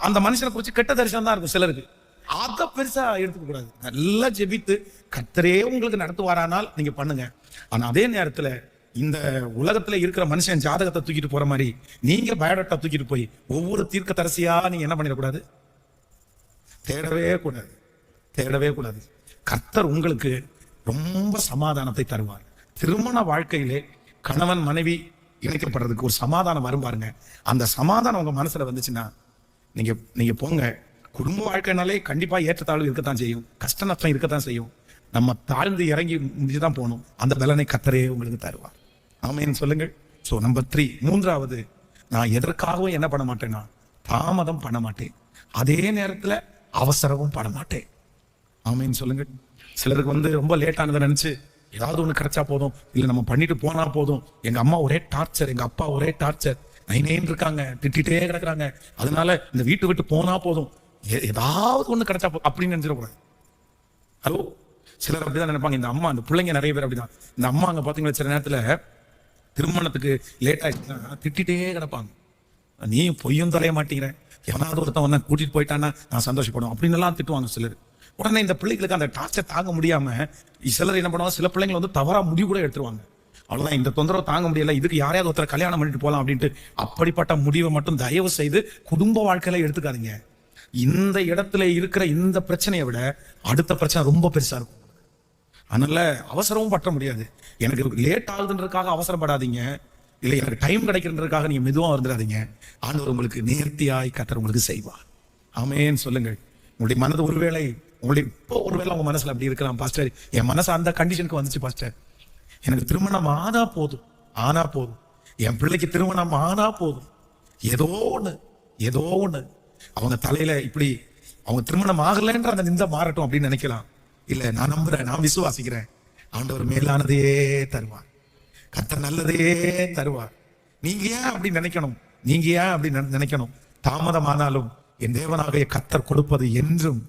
அந்த மனுஷனை குறிச்சு கெட்ட தரிசனம் தான் இருக்கும் சிலருக்கு. அதை பெருசா எடுத்துக்க கூடாது. நல்லா ஜெபித்து கர்த்தரே உங்களுக்கு நடத்துவாரானால் நீங்க பண்ணுங்க. ஆனா அதே நேரத்துல இந்த உலகத்துல இருக்கிற மனுஷன் ஜாதகத்தை தூக்கிட்டு போற மாதிரி நீங்க பயோடேட்டா தூக்கிட்டு போய் ஒவ்வொரு தீர்க்க தரிசியா நீங்க என்ன பண்ணிடக்கூடாது, தேடவே கூடாது. கர்த்தர் உங்களுக்கு ரொம்ப சமாதானத்தை தருவார். திருமண வாழ்க்கையிலே கணவன் மனைவி இணைக்கப்படுறதுக்கு ஒரு சமாதானம் வரும் பாருங்க. அந்த சமாதானம் உங்க மனசுல வந்துச்சுன்னா நீங்க போங்க. குடும்ப வாழ்க்கைனாலே கண்டிப்பா ஏற்றத்தாழ்வு இருக்கத்தான் செய்யும், கஷ்ட நஷ்டம் இருக்கத்தான் செய்யும். நம்ம தாழ்ந்து இறங்கி முடிச்சுதான் போகணும். அந்த பலனை கர்த்தரே உங்களுக்கு தருவார். ஆமென் சொல்லுங்கள். சோ நம்பர் 3, 3வது, நான் எதற்காகவும் என்ன பண்ண மாட்டேன்னா தாமதம் பண்ண மாட்டேன், அதே நேரத்துல அவசரமும் பண்ண மாட்டேன். ஆமென் சொல்லுங்கள். சிலருக்கு வந்து ரொம்ப லேட்டானதை நினைச்சு ஏதாவது ஒண்ணு கிடைச்சா போதும், இல்ல நம்ம பண்ணிட்டு போனா போதும். எங்க அம்மா ஒரே டார்ச்சர், எங்க அப்பா ஒரே டார்ச்சர், நைனேன்னு இருக்காங்க, திட்டிகிட்டே கிடக்குறாங்க, அதனால இந்த வீட்டு விட்டு போனா போதும், ஏதாவது ஒண்ணு கிடைச்சா போதும் அப்படின்னு நினைச்சிடக்கூடாது. ஹலோ, சிலர் அப்படிதான் நினைப்பாங்க. இந்த அம்மா, இந்த பிள்ளைங்க நிறைய பேர் அப்படிதான். இந்த அம்மா அங்க பாத்தீங்கன்னா சில நேரத்துல திருமணத்துக்கு லேட் ஆயிடுச்சுன்னா திட்டிகிட்டே கிடப்பாங்க. நீ பொய்யும் தொலைய மாட்டேங்கிறேன், எவனாவது ஒருத்தன் வந்தா கூட்டிட்டு போயிட்டான்னா நான் சந்தோஷப்படுவேன் அப்படின்னு எல்லாம் திட்டுவாங்க சிலர். உடனே இந்த பிள்ளைகளுக்கு அந்த டார்ச்சர் தாங்க முடியாம சிலர் என்ன பண்ணுவாங்க, சில பிள்ளைங்களை வந்து தவறா முடிவு கூட எடுத்துருவாங்க. அவ்வளவுதான், இந்த தொந்தரவு தாங்க முடியல, இதுக்கு யாரையாவது ஒருத்தர் கல்யாணம் பண்ணிட்டு போகலாம் அப்படின்ட்டு. அப்படிப்பட்ட முடிவை மட்டும் தயவு செய்து குடும்ப வாழ்க்கையில எடுத்துக்காதீங்க. இந்த இடத்துல இருக்கிற இந்த பிரச்சனையை விட அடுத்த பிரச்சனை ரொம்ப பெருசா இருக்கும். அதனால அவசரமும் பற்ற முடியாது. எனக்கு லேட் ஆகுதுன்றதுக்காக அவசரப்படாதீங்க, இல்லை எனக்கு டைம் கிடைக்கிறதுக்காக நீங்க மெதுவா வந்துடாதீங்க. ஆண்டவர் உங்களுக்கு நேர்த்தியாய் கர்த்தர் உங்களுக்கு செய்வார். ஆமென் சொல்லுங்கள். உங்களுடைய மனது ஒருவேளை உங்களுடைய இப்போ ஒருவேளை உங்க மனசுல அப்படி இருக்கலாம், பாஸ்டர் என் மனசு அந்த கண்டிஷனுக்கு வந்துச்சு பாஸ்டர், எனக்கு திருமணம் ஆனா போதும், என் பிள்ளைக்கு திருமணம் ஆனா போதும், ஏதோ ஒண்ணு அவங்க தலையில இப்படி அவங்க திருமணம் ஆகலைன்ற அந்த நிந்த மாறட்டும் அப்படின்னு நினைக்கலாம். இல்ல, நான் நம்புறேன், நான் விசுவாசிக்கிறேன், ஆண்டவர் மேலானதையே தருவார், கர்த்தர் நல்லதையே தருவார். நீங்க ஏன் அப்படி நினைக்கணும்? தாமதமானாலும் என் தேவனாகிய கர்த்தர் கொடுப்பது என்றும்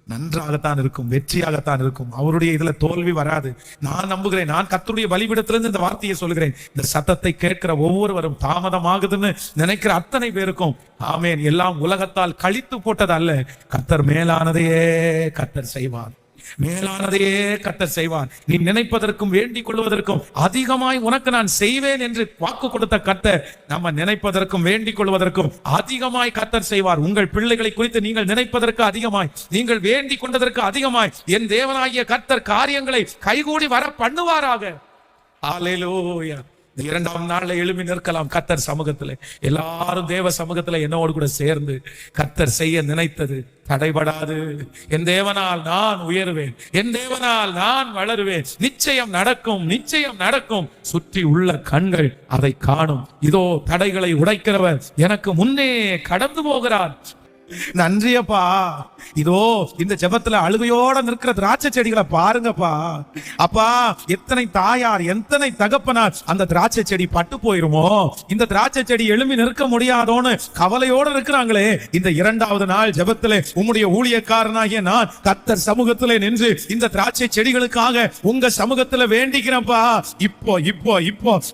நன்றாகத்தான் இருக்கும், வெற்றியாகத்தான் இருக்கும். அவருடைய இதுல தோல்வி வராது. நான் நம்புகிறேன். நான் கர்த்தருடைய பலிபீடத்திலிருந்து இந்த வார்த்தையை சொல்கிறேன். இந்த சத்தத்தை கேட்கிற ஒவ்வொருவரும் தாமதமாகுதுன்னு நினைக்கிற அத்தனை பேருக்கும் ஆமென். எல்லாம் உலகத்தால் கழித்து போட்டது அல்ல, கர்த்தர் மேலானதையே கர்த்தர் செய்வார், மேலானதையே கர்த்தர் செய்வார். நீ நினைப்பதற்கும் வேண்டிக் கொள்வதற்கும் அதிகமாய் உனக்கு நான் செய்வேன் என்று வாக்கு கொடுத்த கர்த்தர் நம்ம நினைப்பதற்கும் வேண்டிக் கொள்வதற்கும் அதிகமாய் கர்த்தர் செய்வார். உங்கள் பிள்ளைகளை குறித்து நீங்கள் நினைப்பதற்கு அதிகமாய், நீங்கள் வேண்டிக் கொண்டதற்கு அதிகமாய் என் தேவனாகிய கர்த்தர் காரியங்களை கைகூடி வர பண்ணுவாராக. ஹல்லேலூயா. இரண்டாம் நாள்ல எழுப்பி நிற்கலாம் கர்த்தர் சமூகத்துல. எல்லாரும் தேவ சமூகத்துல என்னோடு கூட சேர்ந்து கர்த்தர் செய்ய நினைத்தது தடைபடாது. என் தேவனால் நான் உயர்வேன், என் தேவனால் நான் வளருவேன். நிச்சயம் நடக்கும். சுற்றி உள்ள கண்கள் அதை காணும். இதோ தடைகளை உடைக்கிறவர் எனக்கு முன்னே கடந்து போகிறார். நன்றியப்பா. இதோ இந்த ஜெபத்துல அழுகையோட நிற்கிற திராட்சை செடிகளை பாருங்கப்பா. அப்பா, எத்தனை தாயார், எத்தனை தகப்பனார் அந்த திராட்சை செடி பட்டு போயிருமோ, இந்த திராட்சை செடி எழும்பி நிற்க முடியாதோன்னு கவலையோட இருக்கிறாங்களே. இந்த இரண்டாவது நாள் ஜெபத்திலே உம்முடைய ஊழியக்காரனாகிய நான் கர்த்தர் சமூகத்திலே நின்று இந்த திராட்சை செடிகளுக்காக உங்க சமூகத்துல வேண்டிக்கிறேன்ப்பா. இப்போ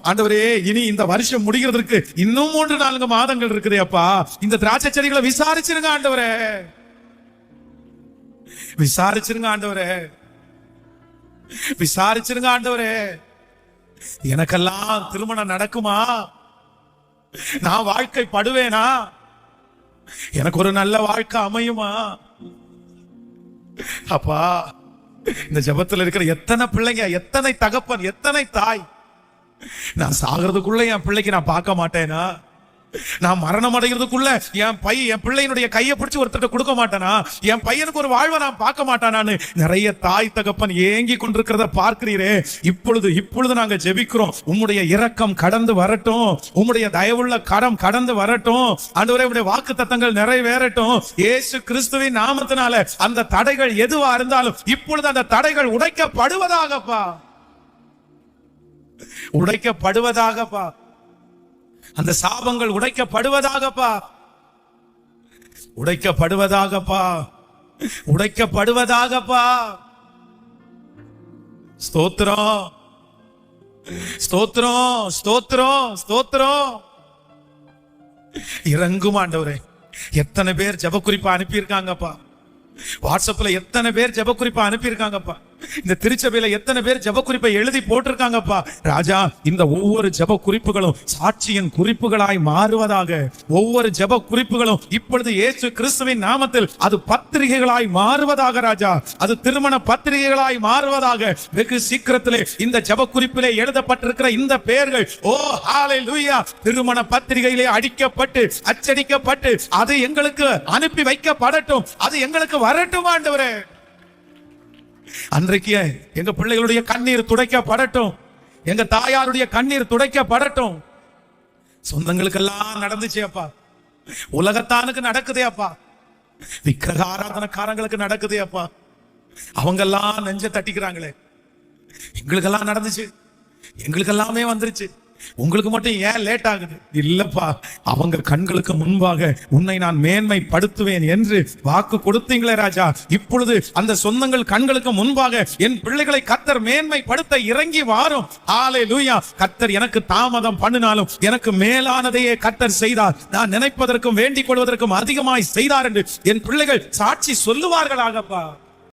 ஆண்டவரே, இனி இந்த வருஷம் முடிகிறதுக்கு இன்னும் 3-4 மாதங்கள் இருக்குதேப்பா. இந்த திராட்சை செடிகளை விசாரிச்சிருங்க ஆண்டவரே, விசாரிச்சிருங்க ஆண்டவரே. எனக்கெல்லாம் திருமணம் நடக்குமா? நான் வாழ்க்கை படுவேனா? எனக்கு ஒரு நல்ல வாழ்க்கை அமையுமா? அப்பா, இந்த ஜெபத்துல இருக்கிற எத்தனை பிள்ளைங்க, எத்தனை தகப்பன், எத்தனை தாய், நான் சாகிறதுக்குள்ள என் பிள்ளைக்கு நான் பார்க்க மாட்டேனா? நான் மரணம் அடைகிறதுக்குள்ள என் பிள்ளையினுடைய கையை பிடிச்சு ஒருத்தர் கொடுக்க மாட்டானா? என் பையனுக்கு ஒரு வாழ்வை நான் பார்க்க மாட்டானான்னு நிறைய தாய் தகப்பன் ஏங்கி கொண்டிருக்கிறத பார்க்கிறீரே. இப்பொழுது நாங்க ஜெபிக்கிறோம், உம்முடைய இரக்கம் கடந்து வரட்டும், உம்முடைய தயவுள்ள கரம் கடந்து வரட்டும். ஆண்டவரே, உம்முடைய வாக்குத்தத்தங்கள் நிறைவேறட்டும். இயேசு கிறிஸ்துவின் நாமத்தினால அந்த தடைகள் எதுவா இருந்தாலும் இப்பொழுது அந்த தடைகள் உடைக்கப்படுவதாகப்பா. அந்த சாபங்கள் உடைக்கப்படுவதாகப்பா. ஸ்தோத்திரம். இறங்கும் ஆண்டவரே. எத்தனை பேர் ஜெப குறிப்பை அனுப்பியிருக்காங்கப்பா. வாட்ஸ்அப்ல எத்தனை பேர் ஜெப குறிப்பை அனுப்பியிருக்காங்கப்பா. இந்த திருச்சபையில எத்தனை பேர் ஜெப குறிப்பை எழுதி போட்டிருக்காங்கப்பா. ராஜா, இந்த ஒவ்வொரு ஜெப குறிப்புகளும் சாட்சியின் குறிப்புகளாய் மாறுவதாக. ஒவ்வொரு ஜெப குறிப்புகளும் இப்பொழுது இயேசு கிறிஸ்துவின் நாமத்தில் அது பத்திரிகைகளாய் மாறுவதாக. ராஜா, அது திருமண பத்திரிகைகளாய் மாறுவதாக. வெகு சீக்கிரத்திலே இந்த ஜெப குறிப்பிலே எழுதப்பட்டிருக்கிற இந்த பெயர்கள், ஓ ஹல்லேலூயா, திருமண பத்திரிகையிலே அடிக்கப்பட்டு அச்சடிக்கப்பட்டு அது எங்களுக்கு அனுப்பி வைக்கப்படட்டும், அது எங்களுக்கு வரட்டும் ஆண்டவரே. அன்றைக்கு எங்க பிள்ளைகளுடைய கண்ணீர் துடைக்கப்படட்டும், எங்க தாயாருடைய கண்ணீர் துடைக்கப்படட்டும். சொந்தங்களுக்கெல்லாம் நடந்துச்சு அப்பா, உலகத்தானுக்கு நடக்குதே அப்பா, விக்கிரக ஆராதனக்காரங்களுக்கு நடக்குதே அப்பா. அவங்க எல்லாம் நெஞ்ச தட்டிக்கிறாங்களே, எங்களுக்கெல்லாம் நடந்துச்சு, எங்களுக்கு எல்லாமே வந்துருச்சு, உங்களுக்கு மட்டும் ஏன் லேட் ஆகுது? இல்லப்பா, அவங்க கண்களுக்கு முன்பாக உன்னை நான் மேன்மைப்படுத்துவேன் என்று வாக்கு கொடுத்தீங்களே ராஜா. இப்பொழுது அந்த சொந்தங்கள் கண்களுக்கு முன்பாக என் பிள்ளைகளை கர்த்தர் மேன்மைப்படுத்த இறங்கி வாரும். ஹல்லேலூயா. கர்த்தர் எனக்கு தாமதம் பண்ணினாலும் எனக்கு மேலானதையே கர்த்தர் செய்தார், நான் நினைப்பதற்கும் வேண்டிக் கொள்வதற்கும் அதிகமாய் செய்தார் என்று என் பிள்ளைகள் சாட்சி சொல்லுவார்களாகப்பா.